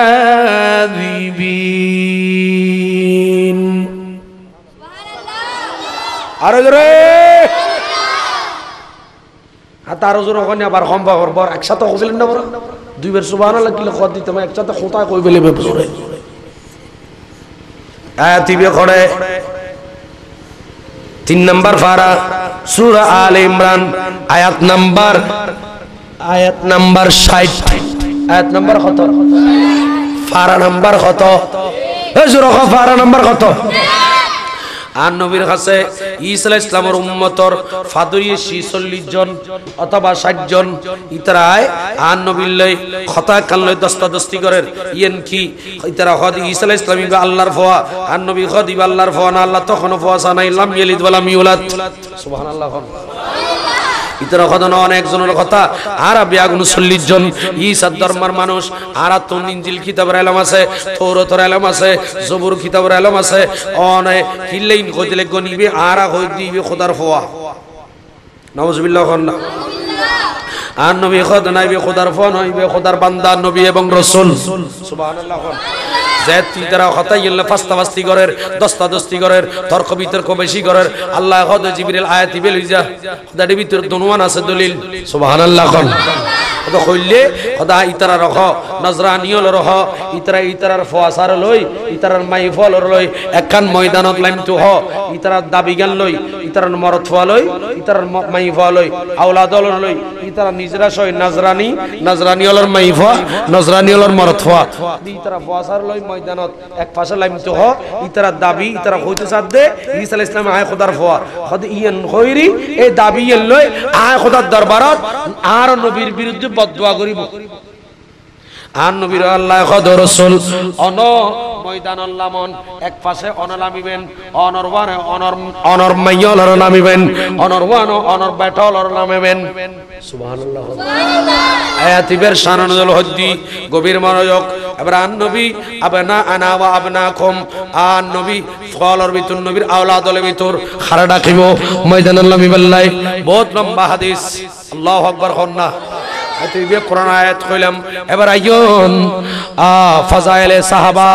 আরো জোরে হাত আরো জোরে ওখানে আবার কম পাওয়ার পর একসাথে কইলেন না বড় দুইবার সুবহানাল্লাহ কিলে খত দিতে আমি একসাথে খোতা কই বলে জোরে আয়াতিবে খড়ে 3 নম্বর পারা সূরা আলে ইমরান আয়াত নাম্বার 60 আয়াত নাম্বার কত পারা নাম্বার কত এই জোরে পারা নাম্বার কত আর নবীর কাছে ঈসা আলাইহিস সালামের উম্মতর ফাদরিয়ে 46 জন অথবা 60 জন ইতরায় আর নবীর লাই খতা কাল্লে দস্তাদস্তি করেন ইয়েন কি ইতরা হদ ঈসা আলাইহিস সালাম ইবা আল্লাহর ফওয়া আর নবী খদ ইবা আল্লাহর ফওয়া না আল্লাহ তখন ফওয়া সানাই লাম ইয়ালিদ ওয়া লাম ইউলাদ সুবহানাল্লাহ ইতরা কথা না অনেকজনের কথা আর বিয়াগুন 40 জন ঈসার ধর্মের মানুষ আর তো ইনজিল কিতাবের ইলম আছে তৌরাতের ইলম আছে জবুর কিতাবের ইলম আছে অনে কিল্লাইন কইলে গনিবে আর কই দিবে খোদার ফওয়া নাউজুবিল্লাহ খান্না আর নবী খোদ নাইবে খোদার ফোন হইবে খোদার বান্দা নবী এবং রাসূল সুবহানাল্লাহ জাতি তারা হতাই আল্লাহ ফাস্তাবাস্তি করের দস্তাদস্তি করের তর্ক বিতর্ক বেশি করের আল্লাহ খোদ জিবরিল আয়াতি বেলিজা খোদার ভিতর দনুয়ান আছে দলিল সুবহানাল্লাহ কোন তো কইলে খোদা ইতারা রহ নজরানিয়ল রহ ইতারার ফওয়াসার লই ইতারার মাইফল লই একখান ময়দানত লাইমতু হ ইতারার দাবি গান লই ইতারার মরদ ফওয়া লই ইতারার মাইফল লই আওলাদল লই ইতারা নিজরা সই নজরানিয়লর মাইফা নজরানিয়লর মরদ ফওয়া ইতারা ফওয়াসার লই ময়দানত এক পাশে লাইমতু হ ইতারার দাবি ইতারা কইতে সাদে ঈসা আলাইহিস সালাম আয় খোদার ফওয়া খোদ ইয়ান খইরি এই দাবি লই আয় খোদার দরবারত আর নবীর বিরুদ্ধে বদদুয়া করিব আর নবীর আল্লাহ খোদ রাসূল অন ময়দান লামন এক পাশে অনলামিবেন অনরওয়ানে অনর মাইয়লর নামিবেন অনরওয়ানো অনর ব্যাটলর নামিবেন সুবহানাল্লাহ আয়াতিবের শানানুল হদ্দি গভীর মনোযোগ এবার আন নবী আবনা আনা ওয়া আবনাকুম আন নবী ফলর ভিতর নবীর আওলাদর ভিতর খাড়া ডাকিব ময়দানুল নামিবাল্লাই বহুত লম্বা হাদিস আল্লাহু আকবার খন্না এতে কোরআন আয়াত কইলাম এবার আইয়ুন ফাজাইলে সাহাবা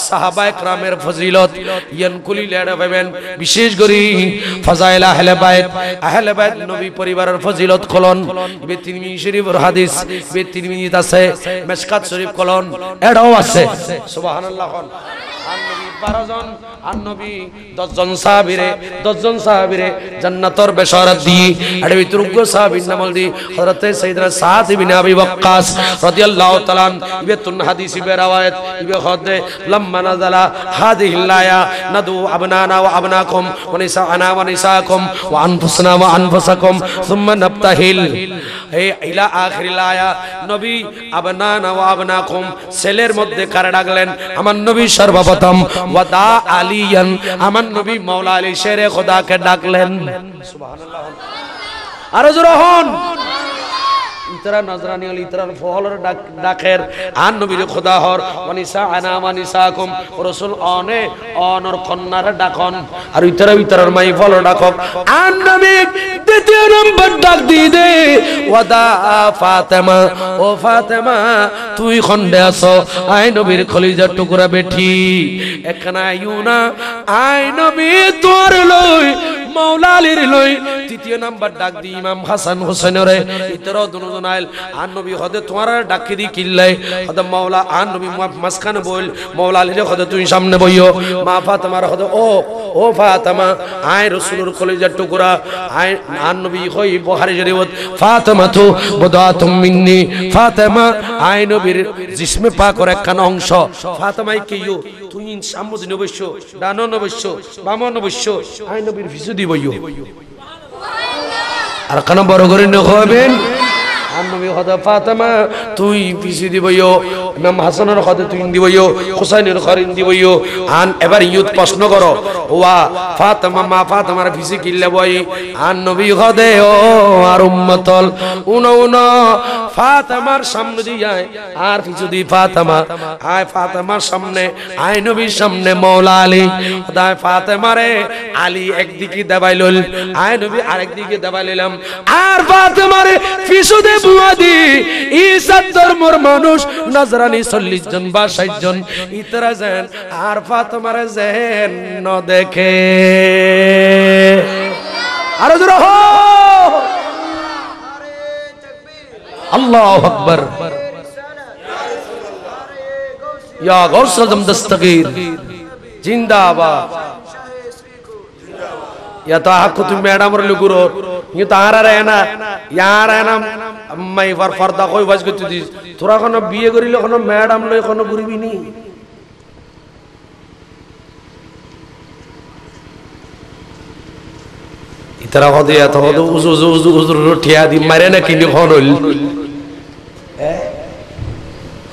সাহাবায়ে کرامের ফজিলত ইয়ানকুলি লেড়া পাবেন বিশেষ করে ফাজাইল আহলে বাইত নবী পরিবারের ফজিলত কলন বে তিরমিজি শরীফের হাদিস বে তিরমিজিত আছে মিশকাত শরীফ কলন এটাও আছে সুবহানাল্লাহ আন নবী 12 জন আন নবী 10 জন সাহাবীরে জান্নাতের বেশারাত দি এর ভিতর গো সাহাবীর নাম দি হযরত সাইয়েদনা সাদ ইবনে আবি ওয়াক্কাস রাদিয়াল্লাহু তাআলা ইবে তুন হাদিস ইবে রাওয়ায়াত ইবে খদে লাম্মা নাযালা হাদিহিল আয়া নাদু আবনানা ওয়া আবনাকুম ওয়া নিসাআনা ওয়া নিসাআকুম ওয়া আনফুসনা ওয়া আনফুসাকুম সুম্মা নাবতাহিল হে ইলা আখিরিল আয়া নবী আবনানা ওয়া আবনাকুম ছেলের মধ্যে কারে ডাকলেন আমার নবী সর্বপ্রথম ওয়াদা আলিয়ান আমার নবী মাওলা আলী শেরে খোদাকে ডাকলেন সুবহানাল্লাহ আর জোরহন ইতরা নজরানি আলী ইতরার ফহলর ডাকের আন নবীর খোদা হর ওয়ানিসা আনা ওয়ানিসাকুম রাসূল অনে অনর কন্নার ডাকন আর ইতরার মাই ফল ডাকক আন নবী দ্বিতীয় নম্বর ডাক দি দে ওয়াদা ফাতেমা ও ফাতেমা তুই খন্ডে আছো আয় নবীর কলিজার টুকরা বেটি একখানা আইউনা আয় নবী তোর লই মাওলা আলীর লই তৃতীয় নাম্বার ডাক দি ইমাম হাসান হোসেনরে ইতরা দুজন আইল আন নবী হদে তোমার ডাকি দি কিল্লাই হদে মাওলা আন নবী মাসখানে বল মাওলা আলীর হদে তুই সামনে বইও মা ফাতেমার হদে ও ফাতেমা আয় রাসূলের কলিজার টুকরা আয় আন নবী কই বুখারী শরীফত ফাতেমা তো বদাতুম মিন্নি ফাতেমা আয় নবীর জিসমে পাকের একখান অংশ ফাতেমাই কিও তুই সামনে নবশ্য ডানো নবশ্য বাম নবশ্য আয় নবীর ভিসু দিবইও আর কেন বড় করে নখবেন আর নবী খোদা ফাতেমা তুই পিছি দিবইও ইমাম হাসানের খোদা তুই দিবইও হুসাইনের খরিন দিবইও আন এবার ইউত প্রশ্ন করো ওয়া ফাতেমা মা ফাতেমার পিছি কিল্লে বই আন নবী খোদে ও আর উম্মতল উনো ফাতেমার সামনে দিয়ে আর পিছু দি ফাতেমা আয় ফাতেমার সামনে আয় নবীর সামনে মাওলা আলী খোদা ফাতেমারে আলী একদিকে দেবাইলল আয় নবী আরেকদিকে দেবাইলাম আর ফাতেমারে পিছু দে বুয়াদি ঈসা ধর্মের মানুষ নজরানি 40 জন বা 60 জন ইতরা যেন আর ফাতেমারে যেন ন দেখে আর জোরে হো আল্লাহু আকবার ইয়া গৌস আজম দস্তগীর জিন্দাবাদ या तो आपको तुम मैडम रे लुगुरो ये तो आरा रहना यार है ना मैं फरदा कोई बज के तुझी थोड़ा कोन बीए करिले कोन मैडम लय कोन गुरबी नी इतरा हो दिया तो उजु रोटिया दी मारे ना किनी कोन होल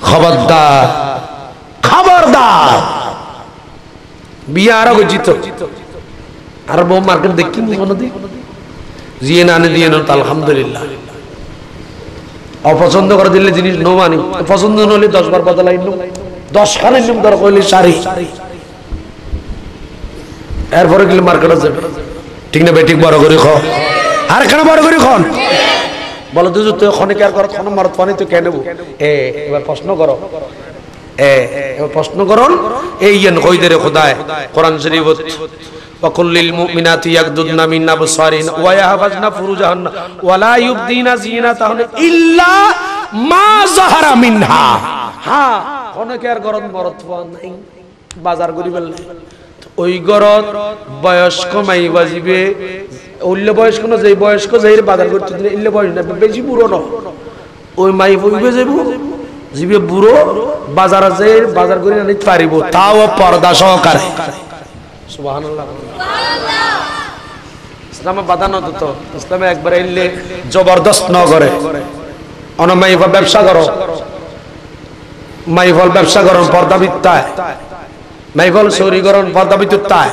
खबरदार बिया आरा को जीतो আর বউ মার্কেট দেখি মনে দি জিয়ে না আনে দিয়ে তো আলহামদুলিল্লাহ। অপছন্দ করে দিলে জিনিস নো মানি, পছন্দ নলে 10 বার বদলাই নো, 10 খানে নিম দর কইলে সারি, এরপরে গেলে মার্কেটে যাবে। ঠিক না বেঠিক? বড় করে খাও, আর কেন বড় করে খান? বলো তো তুই ওখানে কি আর করো, খানো মারত পানি তো কেন নেবো? এবার প্রশ্ন করো, এবার প্রশ্ন করুন। এই ইয়ান কইদের খোদায় কোরআন শরীফত وقل للمؤمنات يغضضن من أبصارهن ويحفظن فروجهن ولا يبدين زينتهن إلا ما ظهر منها। হ্যাঁ, অনেকের ঘরত মরত নাই, বাজার করি বললে ওই ঘরত বয়স্ক মাই বাজিবে, উল্লে বয়স্ক না, যে বয়স্ক যাই বাজার করতে দিলে ইল্লে বয়স না, বেশি বুড়ো না, ওই মাই বইবে যাইব, জিবে বুড়ো বাজারে যাই বাজার করে আনিতে পারিব, তাও পর্দা সহকারে। সুবহানাল্লাহ। ইসলামে বাধা না তো, ইসলামে একবার এলে জবরদস্ত ন করে। অন মাইফল ব্যবসা করো, মাইফল ব্যবসা করো পর্দা বিত্তায়, মাইফল চুরি করো পর্দা বিত্তায়,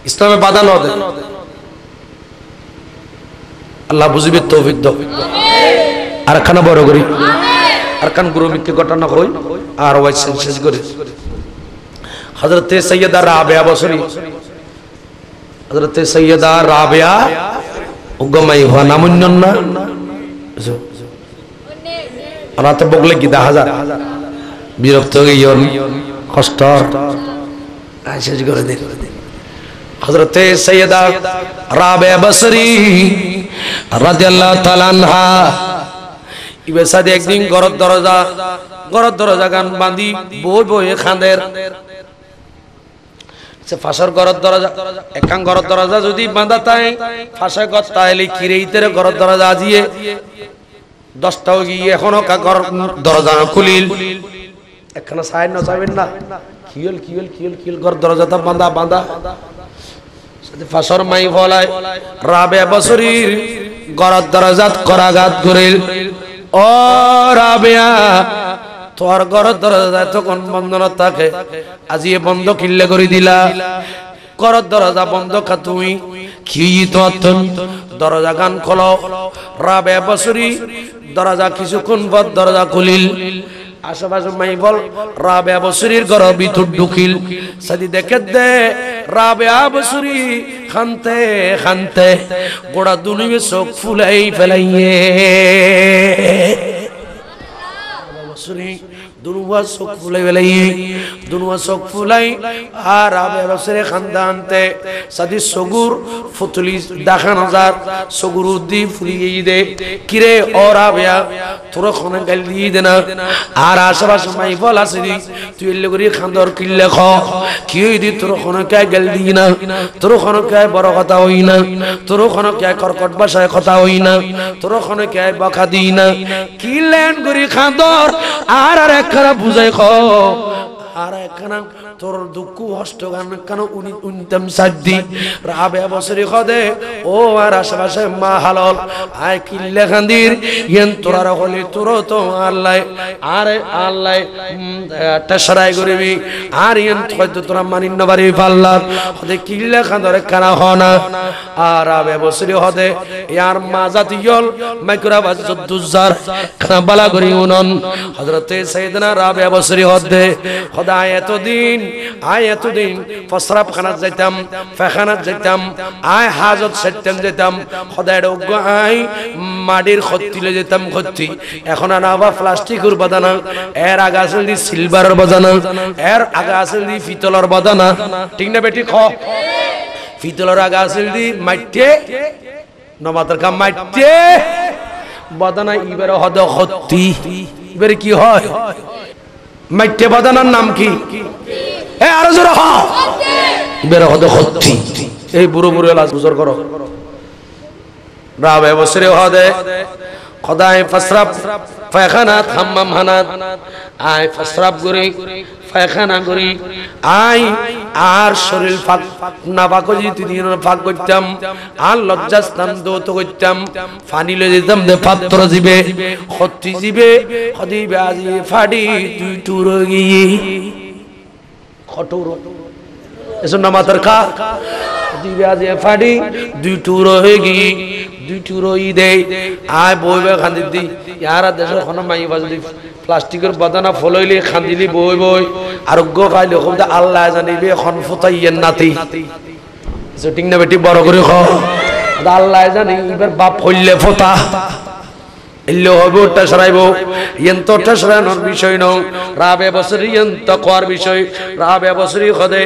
ইসলামে বাধা ন দে। আল্লাহ বুঝিবে তৌফিক দাও। আর খানা বড় করি, আর খান গুরু মিথ্যে ঘটনা কই আর ওয়াই শেষ করি। হযরত সৈয়দা রাবিয়া বসরি, হযরত সৈয়দা রাবিয়া উগমাই হওয়া নামুন্নন না রাতে বগলে কি 10,000 বিরক্ত হয়ে গিয়ে কষ্ট শেষ করে দিন। হযরত সৈয়দা রাবিয়া বসরি রাদিয়াল্লাহু তাআলা আনহা ইবের সাথে একদিন ঘরের দরজা গান বাঁধি বই বই খাঁদের ফাঁসার ঘরের দরজা, একান ঘরের দরজা যদি বাঁধা তাই ফাঁসা ঘর তাহলে কিরেইতে ঘরের দরজা আজিয়ে 10টাও গিয়ে এখনো দরজা খুলিল, একখানা সাইড না চাইবেন না, খিয়ল খিয়ল খিয়ল খিয়ল ঘর দরজাটা বাঁধা ফাঁসর মাই ফলায় রাবিয়া বসরির ঘরের দরজাত করাঘাত করিল। ও রাবিয়া, তোর ঘরের দরজা তখন বন্ধ না থাকে, আজি বন্ধ কিল্লে করে দিলা, ঘরের দরজা বন্ধ খা তুমি কি তো দরজা গান খোলো। রাবিয়া বসরি দরজা কিছুক্ষণ পর দরজা খুলিল, আশেপাশে মাই বল রাবিয়া বসরির ঘর ভিতর ঢুকিল, সাদি দেখে দে রাবিয়া বসরি খানতে খানতে গোড়া দুনিয়ে চোখ ফুলাই ফেলাইয়ে, দুনুয়া চোখ ফুলাই ফেলাই, দুনুয়া চোখ ফুলাই আর রাবিয়া বসরি খান্দা আনতে সাদি সগুর ফুতলি দেখানো যার সগুর উদ্দি ফুলিয়ে দে, কিরে ও রাবিয়া তোর ওখানে গাল দিয়ে দে না, আর আশেপাশে মাই ফল আছে দি তুই এলে করি খান্দর কিল্লে খ কি হই দি তোর ওখানে কে গাল দিই না, তোর ওখানে কে বড় কথা হই না, তোর ওখানে কে কর্কট ভাষায় কথা হই না, তোর ওখানে কে বকা দিই না, কি লেন করি খান্দর আর একখানা বুঝাই খ, আর একখানা তোর দুঃখ হষ্ট গান কেন উনিতম সাদ্দি। রাবিয়া বসরি খদে ও আর আশেপাশে মা হালল আয় কিল্লে খান্দির ইয়েন তোরার হলি তোর তো আল্লাহ আরে আল্লাহ টেসরাই করিবি, আর ইয়েন হয়তো তোরা মানিন নবারি পাল্লার হদে কিল্লে খান্দরে কানা হনা। আর রাবিয়া বসরি হদে ইয়ার মা জাতিয়ল মাইকুরা বাজুদ্দুজার খানা বালা করি উনন। হযরতে সাইয়েদনা রাবিয়া বসরি হদে খোদা এতদিন প্রস্রাব খানাত যাইতাম, পায়খানাত যাইতাম, আয় হাজত সেরতাম যেতাম, খোদায় রোগ আয় মাটির খত্তিলে যেতাম খত্তি, এখন আর আবার প্লাস্টিকের বাদানা, এর আগা আসল দি সিলভারের বাদানা, এর আগা আসল দি পিতলের বাদানা, ঠিক না বেটি খ, পিতলের আগা আসল দি মাইটে নমাতার কাম মাইটে বাদানা, ইবারে হদ খত্তি, ইবারে কি হয় মাইটে বাদানার নাম কি? আরো জোরে হ, বের হদে খত্তি। এই বুড়ো বুড়ো লাজ গুজর করো। রাবিয়া বসরি হদে খোদায় প্রস্রাব পায়খানা হাম্মাম হানাত আয় প্রস্রাব করি পায়খানা করি আই আর শরীর ফাঁক না ফাঁক দিন ফাঁক করতাম, আর লজ্জাস্থান দৌত করতাম, ফানি লয়ে যেতাম দে পাত্র জিবে খত্তি জিবে হদিবে আজি ফাড়ি তুই টুর গিয়ে খটুর এসব না মাথার খা দিবে আজ ফাড়ি দুই টুরো হয়ে গি দুই টুরো ই দে আয় বইবে খান্দি দি ইয়ারা দেশের কোনো মাই বাজলি প্লাস্টিকের বাদানা ফলইলে খান্দিলি বই বই আরোগ্য খাইলে খুব আল্লাহ জানিবে এখন ফুটাইয়েন নাতি শুটিং না বেটি বড় করে খ আল্লাহ জানি এবার বাপ হইলে ফোতা ইল্লো হবে ওটা সরাইব ইয়ন্তটা সরানোর বিষয় নও রাবে বসরি ইয়ন্ত কোয়ার বিষয় রাবে বসরি খদে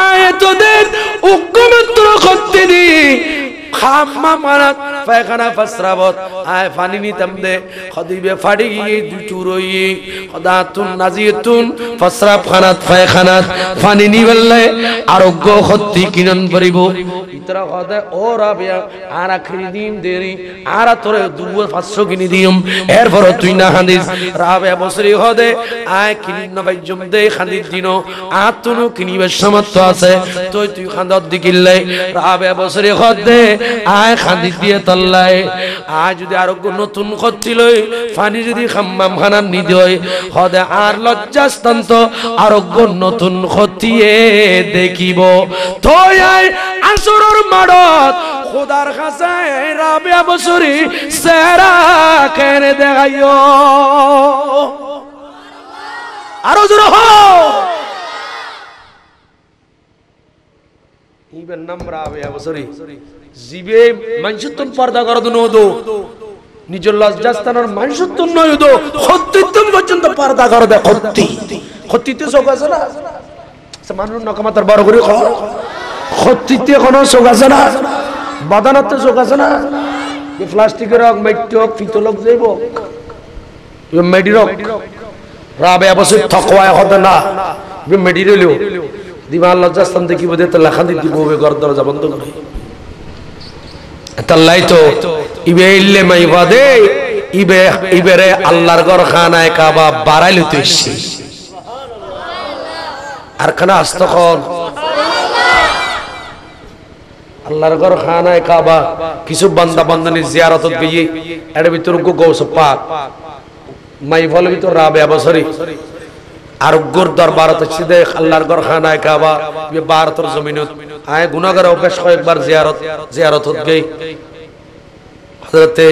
আয়াতদের উক্কমাত্র করতে দি খাম্মা মারাত পায়খানা ফাসরাবত আয় পানি নিতাম দে খদিবে ফাড়ি গিয়ে দুটুরই খদাতুন নাজিয়াতুন ফাসরাব খানাত পায়খানাত পানি নিবেলে আরোগ্য ক্ষতি কিনন পরিব ইতরা খদে ও রাবিয়া আর আখরি দিন দেরি আর তোরে 200 কিনি দিম এরপর তুই না হাদিস রাবে বসরি খদে আয় কিনিন না বাইজম দে খাদিস দিনো আতুন কিনিবে সামর্থ্য আছে তুই খান্দত দিকিলে রাবে বসরি খদে আয় খাদিস দিয়ে তল্লায় আজ যদি আরোগ্য নতুন করছিল পানি যদি খাম্মাম খানার নিতে হয় হদে আর লজ্জাস্তান্ত আরোগ্য নতুন খতিয়ে দেখিব তো আসরের মাড়ত খোদার কাছে রাবিয়া বসরি সেরা কেনে দেখাইও আরো জোরে হো ইবেন নাম রাবিয়া বসরি জিবে মানসুত্তম পর্দা করা দো নিজের লজ্জাস্থানের মানসুত্তম নয় দো খত্তিত্তম পর্যন্ত পর্দা করে দে খত্তিতে চোখ আছে না মানুষ নকামাতার বড় করে খত্তিতে কোনো চোখ আছে না বাদানাতে চোখ আছে না প্লাস্টিকের হোক মাইট হোক পিতলক যাইব মেডি হোক রাবে অবশ্যই থকওয়ায় হতে না মেডি রইলেও দিবা লজ্জাস্থান দেখিব দে তো লেখা দিব ঘর দরজা বন্ধ করে তাল্লাই তো ইবে ইল্লে মাইবা দে ইবেরে আল্লাহর ঘর খানায় কাবা বাড়াইলে তো এসছি আর খানা আস্তখন আল্লাহর ঘর খানায় কাবা কিছু বান্দা বান্দানি জিয়ারতত গিয়ে এর ভিতর গৌস পাক মাইফল ভিতর রাবে বছরি আর গোর দরবারত সিধে আল্লাহর ঘর খানায় কাবা ভারতের জমিনত আয় গুনাহগার বেশ কয়েকবার জিয়ারত গই হযরতে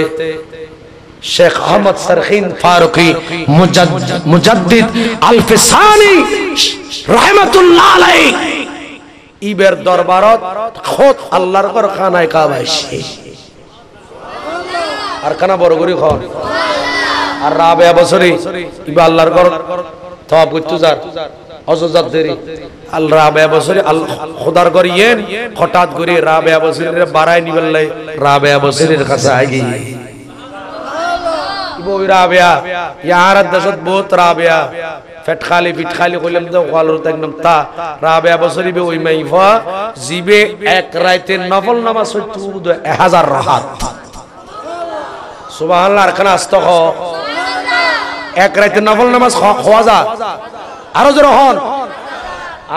শেখ আহমদ সরখিন ফারুকি মুজাদ্দিদ আল ফিসানি রাহমাতুল্লাহ আলাইহি ইবের দরবারত খোদ আল্লাহর ঘর খানায় কাবা এসে আর খানা বড় করে খন আর রাবে বছরি ইবা আল্লাহর ঘর তওয়াব করতে যার অজজাত দেরি আল রাবে বছরি আল খোদার ঘর ইয়েন হঠাৎ করে রাবে বছরির বাড়াই নিবেলাই রাবে বছরির কাছে আগি ইবো রাবেয়া ইয়ার দশত বহুত রাবেয়া ফেট খালি কইলাম তো ওয়ালর একদম তা রাবেয়া বছরি বে ওই মাইফা জিবে এক রাতে নফল নামাজ হইতো 1000 রাকাত সুবহানাল্লাহ আর খানা আস্তাগ এক রাতে নফল নামাজ হওয়া যা আরো জোরে হন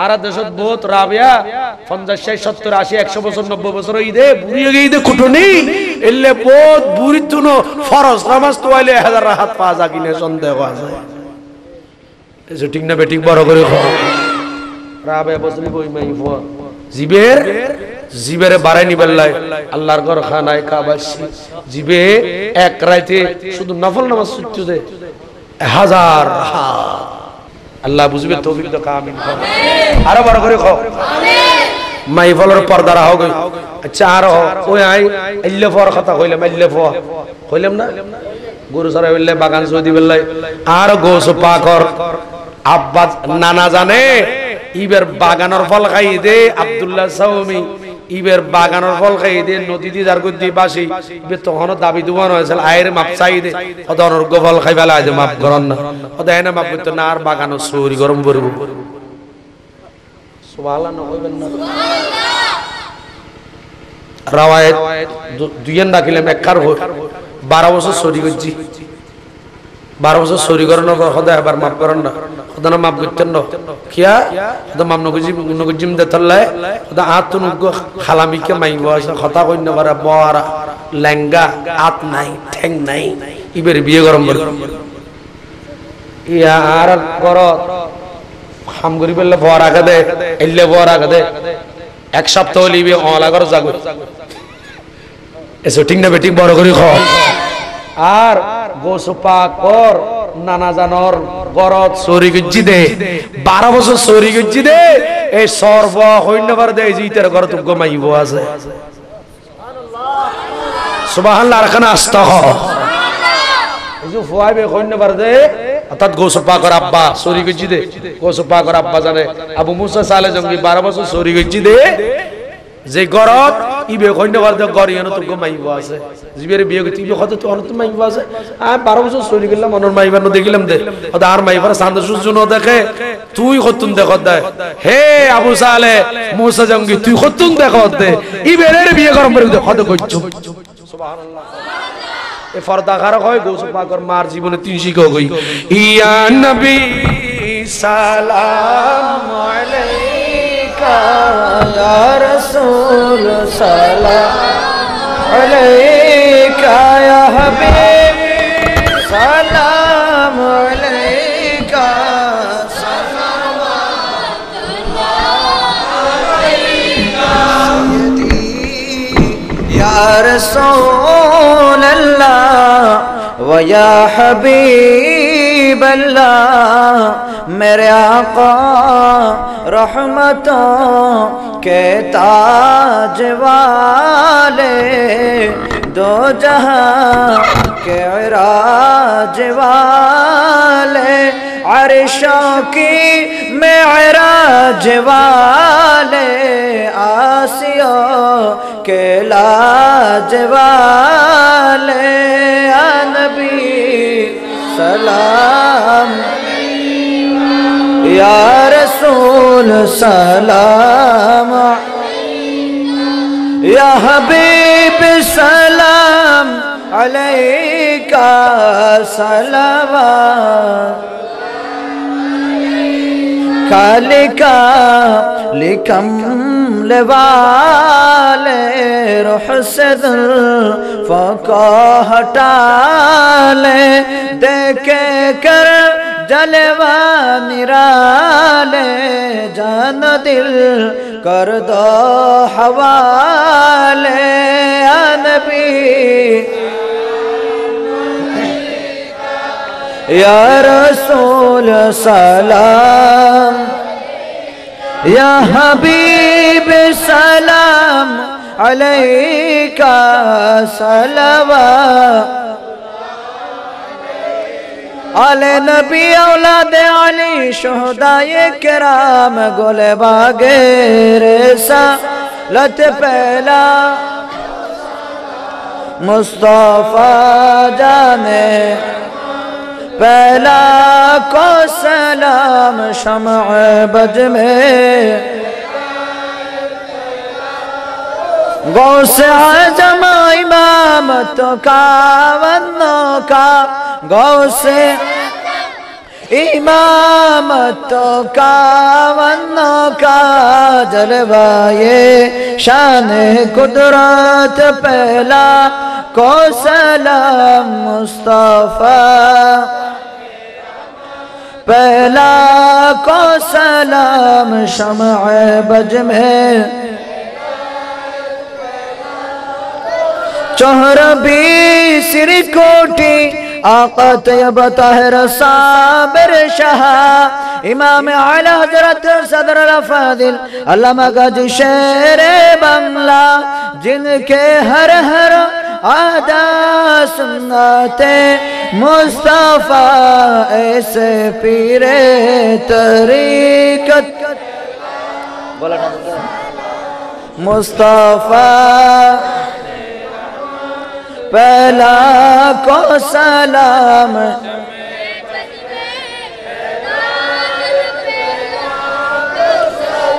আর দেশত বহুত রাবিয়া 50 60 70 80 100 বছর 90 বছর ঈদে বুড়িয়ে গিয়ে ঈদে কুটনি এলে বহুত বুড়ি তুনো ফরজ নামাজ তো আইলে 1000 রাকাত পা যা কিনে সন্দেহ আছে এসে ঠিক না বেটিক বড় করে রাবিয়া বসরি কই মাই ফো জিবের বাড়াই নিবেলাই আল্লাহর ঘর খানায় কাবা জিবে এক রাতে শুধু নফল নামাজ ছুটতে দে 1000 রাকাত আল্লাহ বুঝবে তৌফিক দাও আমিন আরো বড় করে খাও আমিন মাইফলের পর্দা রাখো গই আচ্ছা আর ওই আই ইল্লে ফর কথা কইলাম ইল্লে ফ কইলাম না গরু সরাই বললে বাগান সদি বললাই আর গোস পাকর আব্বা নানা জানে ইবের বাগানের ফল খাই দে আব্দুল্লাহ সাওমি ইবের বাগানের ফল খাই দে নদী দি যার গদি বাসি ইবে তখন দাবি দুবান হয়েছিল আয়ের মাপ চাই দে ওদর ফল খাই ফেলা আজ মাপ করন না ওদায় না মাপ করতে না আর বাগানের সরি গরম করব সুবহানাল্লাহ না কইবেন না সুবহানাল্লাহ রাওয়ায়াত দুইয়েন ডাকিলাম একখার 12 বছর সরি গজি 12 বছর সরি করানোর পর খোদা এবার মাফ করেন না খোদা না মাফ করতেন না কিয়া খোদা মাফ নগজিম দেতল্লায় খোদা আতুন খালামিকে মাইব আছে কথা কই না পারে বড়া লেঙ্গা আত নাই ঠ্যাং নাই ইবের বিয়ে গরম করে ইয়া আর কর খাম করি বললে বড় আগে দে এলে বড় আগে দে এক সপ্তাহ লিবে অলা করে যাগো এসো ঠিক না বেঠিক বড় করে খাও আর গোসু পাক কর নানা জানর গরত চুরি গজ্জি দে 12 বছর চুরি গজ্জি দে এই সর্ব হইনবার দে জিতের ঘর তো গমাইব আছে সুবহানাল্লাহ রাখানা আস্তাহ যু ফুয়াইবে হইনবার দে অর্থাৎ গোসু পাক কর আব্বা চুরি গজ্জি দে গোসু পাক কর আব্বা জানে আবু মুসা সালে জঙ্গি 12 বছর চুরি গজ্জি দে যে গরত ইবে কইনবার দে গরিয়ানো তো গমাইব আছে জিবের বিয়ে গতি ইবে কত তো অনত মাইব আছে আ 12 বছর চুরি গেলাম মনর মাইবার ন দেখিলাম দে ওদা আর মাইবার সান্দা সুজু ন দেখে তুই কতুন দেখত দে হে আবু সালে মুসা জঙ্গি তুই কতুন দেখত দে ইবের বিয়ে করম করে দে কত কইছ সুবহানাল্লাহ এ ফরদা গার হয় গোসু পাকর মার জীবনে তিন শিখো গই ইয়া নবী সালাম আলাইকা ইয়া রাসূল সালাম আলাইকা ইয়া হাবিব সালাম আলাইকা یا رسول اللہ و یا حبیب اللہ میرے آقا رحمتوں کے تاج والے دو جہاں کے عراج والے عرشوں کی معراج والے آسیوں کے لاج والے یا نبی سلام یا رسول سلام یا حبیب سلام علیکہ صلوات کالکا لکم لوالے روح سے دل فقا ہٹا لے دیکھے کر جلوہ نرالے جان دل کر دو حوالے یا نبی یا رسول سلام یا حبیب سلام علیکہ صلوات علی نبی اولاد علی شہدائے کرام گل باغے رسالت پہلا مصطفیٰ جانے پہلا کو سلام شمع بج میں غوث اعظم امامتوں کا ونوں کا غوث امامتوں کا ونوں کا جلوہ یہ شان قدرت پہلا کو سلام مصطفیٰ پہلا کو سلام شمع بج میں چہر بھی سر کوٹی آقا طیب طاہر صابر شاہ امام اعلی حضرت صدر الافاضل علامہ گاجی شیر بنگلہ جن کے ہر ہر آدھا سنت مصطفیٰ ایسے پیر طریقت مصطفیٰ پہلا کو سلام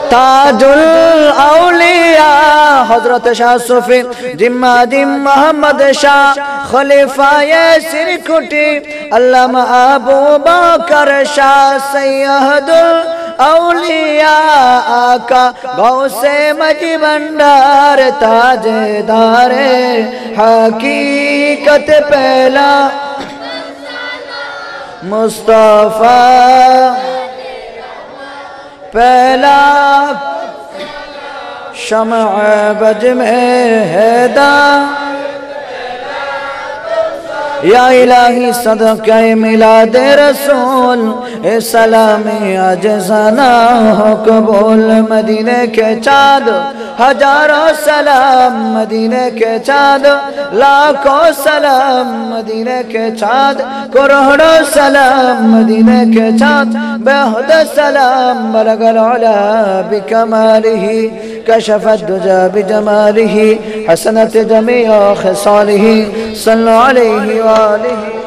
تاج الاولیاء حضرت شاہ صوفی جمادی محمد شاہ خلیفہ سر کھٹی علامہ ابو بکر شاہ سید الاولیاء آقا غوث مجی بندار تاجدار حقیقت پہلا مصطفیٰ پہلا शमअ बज में हैदा या इलाही सदक़े मिलाद रसूल ए सलामी अजज़ाना हो कबूल मदीने के चाँद हजारों सलाम मदीने के चाँद लाखों सलाम मदीने के चाँद करोड़ों सलाम मदीने के चाँद बेहुद सलाम बलगल उला बिकमालिही कशफत दुजा बिजमालिही हसनत जमीअ खिसालिही सल्लल्लाहु अलैहि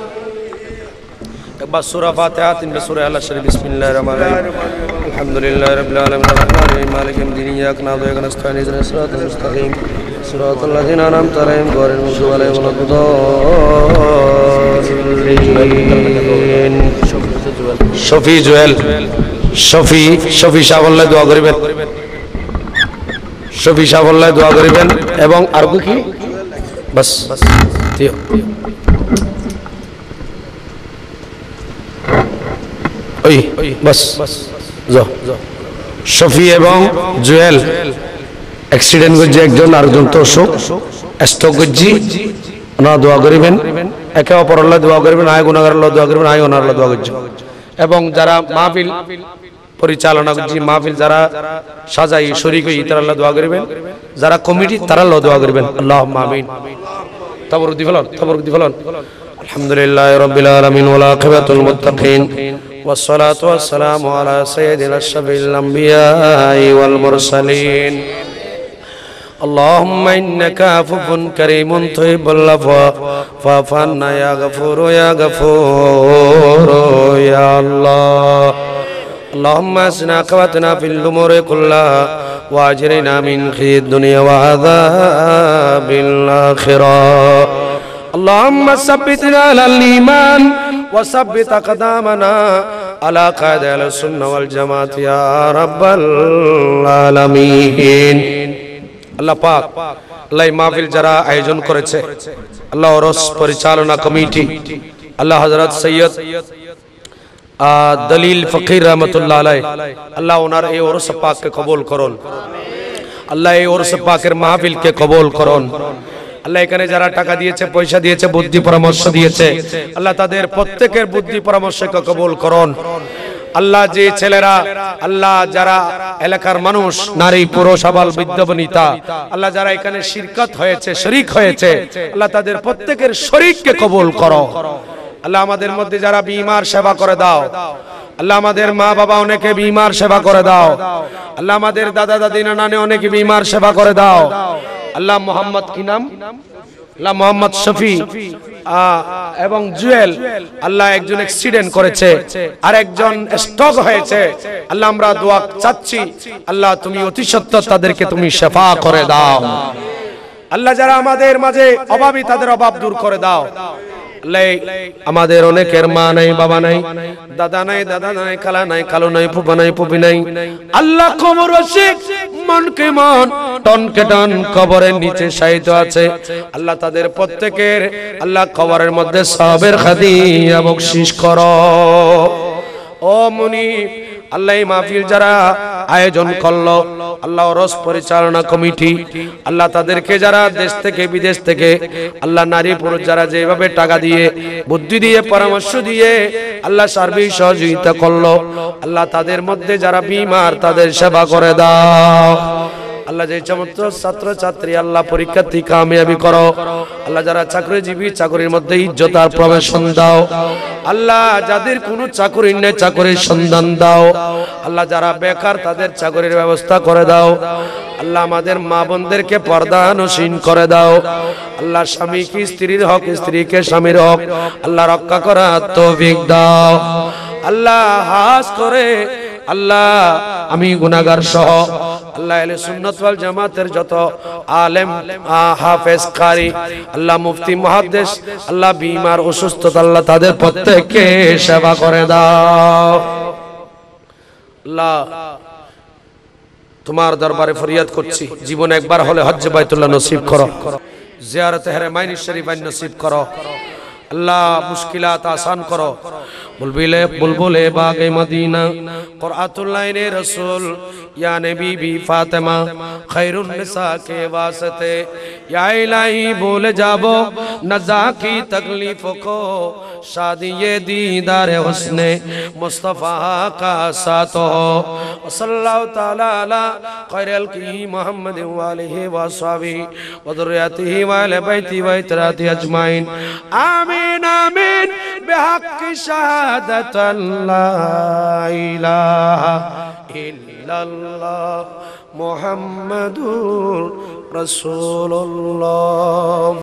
एक बार सूरा फातिहा तीन में सूरा अल शरीफ बिस्मिल्लाहिर रहमानिर रहीम अल्हम्दुलिल्लाहि रब्बिल आलमीन अर्रहमानिर रहीम मालिकिल यौमिद्दीन इय्याका नअबुदु व इय्याका नस्तईन इहदिनास सिरातल मुस्तकीम सिरातल लज़ीना अनअमता अलैहिम गैरिल मग़दूबि अलैहिम वलद्दाल्लीन शफी জুয়েল শফি শাহ বললে দোয়া করিবেন শফি শাহ বললে দোয়া করিবেন এবং আর কি বাস দিও ওই বাস যাও শফি এবং জুয়েল অ্যাক্সিডেন্ট করছে একজন আরেকজন তো স্ট্রোক করছি ওনারা দোয়া করিবেন একে অপরের দোয়া করিবেন আয় গুনাহগারের দোয়া করিবেন আয় ওনার দোয়া করছে এবং যারা মাহফিল পরিচালনা করছি মাহফিল যারা সাজাই শরীক হই তারা দোয়া করিবেন যারা কমিটি তারা দোয়া করিবেন আল্লাহুম্মা আমিন তাবরুদি ফলন আলহামদুলিল্লাহি রাব্বিল আলামিন ওয়াল আকিবাতুল মুত্তাকিন والصلاة والسلام على سيدنا الشفيع الأنبياء والمرسلين اللهم إنك عفو كريم تحب العفو فاعف عنا يا غفور يا غفور يا الله اللهم اسنا عاقبتنا في الأمور كلها واجرنا من خزي الدنيا وعذاب الآخرة اللهم ثبتنا على الإيمان وثبت أقدامنا على قاعدة السنة والجماعة يا رب العالمين আল্লাহ পাক আল্লাহ মাহফিল যারা আয়োজন করেছে আল্লাহ ওরস পরিচালনা কমিটি আল্লাহ হযরত সৈয়দ দলিল ফকির রহমাতুল্লাহ আলাইহি আল্লাহ ওনার এই ওরস পাককে কবুল করুন আল্লাহ এই ওরস পাকের মাহফিলকে কবুল করুন আল্লাহ এখানে যারা টাকা দিয়েছে পয়সা দিয়েছে বুদ্ধি পরামর্শ দিয়েছে আল্লাহ তাদের প্রত্যেকের বুদ্ধি পরামর্শকে কবুল করুন আল্লাহ যে ছেলেরা আল্লাহ যারা এলাকার মানুষ নারী পুরুষ আবাল বৃদ্ধ বনিতা আল্লাহ যারা এখানে শিরকত হয়েছে শরীক হয়েছে আল্লাহ তাদের প্রত্যেকের শরীককে কবুল করো আল্লাহ আমাদের মধ্যে যারা বিমার সেবা করে দাও আল্লাহ আমাদের মা বাবা অনেকে বিমার সেবা করে দাও আল্লাহ আমাদের দাদা দাদি নানা অনেকে বিমার সেবা করে দাও আল্লাহ মোহাম্মদ কি নাম আল্লাহ মোহাম্মদ শফি এবং জুয়েল আল্লাহ একজন অ্যাক্সিডেন্ট করেছে আর একজন স্ট্রোক হয়েছে আল্লাহ আমরা দোয়া চাচ্ছি আল্লাহ তুমি অতি সত্বর তাদেরকে তুমি শিফা করে দাও আল্লাহ যারা আমাদের মাঝে অভাবী তাদের অভাব দূর করে দাও আল্লাহ আমাদের অনেকের মা নাই বাবা নাই দাদা নাই খালা নাই কালো নাই ফুফা নাই ফুফি নাই আল্লাহ কবর রশিক মনকে মন টনকে টন কবরের নিচে শায়িত আছে আল্লাহ তাদের প্রত্যেকের আল্লাহ কবরের মধ্যে সওয়াবের খাদিয়া বকশিশ করো ও মুনিব আল্লাহ এই মাহফিল যারা আয়োজন করলো আল্লাহ ওরস পরিচালনা কমিটি আল্লাহ তাদেরকে যারা দেশ থেকে বিদেশ থেকে আল্লাহ নারী পুরুষ যারা যেভাবে টাকা দিয়ে বুদ্ধি দিয়ে পরামর্শ দিয়ে আল্লাহ সার্বিক সহযোগিতা করলো আল্লাহ তাদের মধ্যে যারা বিমার তাদের সেবা করে দাও আল্লাহ যে সমস্ত ছাত্র ছাত্রী আল্লাহ পরীক্ষার্থী কামিয়াবি করো আল্লাহ যারা চাকরিজীবী চাকরির মধ্যে ইজ্জত আর প্রবেশন দাও আল্লাহ যাদের কোনো চাকরি নেই চাকরির সন্ধান দাও আল্লাহ যারা বেকার তাদের চাকরির ব্যবস্থা করে দাও আল্লাহ আমাদের মা বোনদেরকে পর্দা নসীন করে দাও আল্লাহ স্বামীকে স্ত্রীর হক স্ত্রীকে স্বামীর হক আল্লাহ রক্ষা করার তৌফিক দাও আল্লাহ হাস করে আল্লাহ আমি গুনাহগার সহ আল্লাহ আহলে সুন্নাত ওয়াল জামাতের যত আলেম হাফেজ কারি আল্লাহ মুফতি মুহাদ্দিস আল্লাহ বিমার অসুস্থ আল্লাহ তাদের প্রত্যেককে সেবা করে দাও আল্লাহ তোমার দরবারে ফরিয়াদ করছি জীবনে একবার হলে হজ্জে বাইতুল্লাহ নসিব করো জিয়ারতে হারামাইন শরীফ নসিব করো আল্লাহ মুশকিলাত আসান করো বুলবুলে বাগে মদিনা कुरातुल आईने रसूल यानी बीबी फातिमा खैरुन निसा के वास्ते या इलाही भूल जाबो नज़ा की तकलीफों को शादी ये दीदार हुस्ने मुस्तफ़ा का साथ हो सल्लल्लाहु ताला अला खैरिल की मोहम्मद वालिहि व अस्हाबी व ज़ुर्रियतिहि व अहले बैति व इतराति अजमाइन आमीन आमीन बिहक़्क़ि शहादत ला इलाहा इल्लल्लाह मुहम्मदुर रसूलुल्लाह।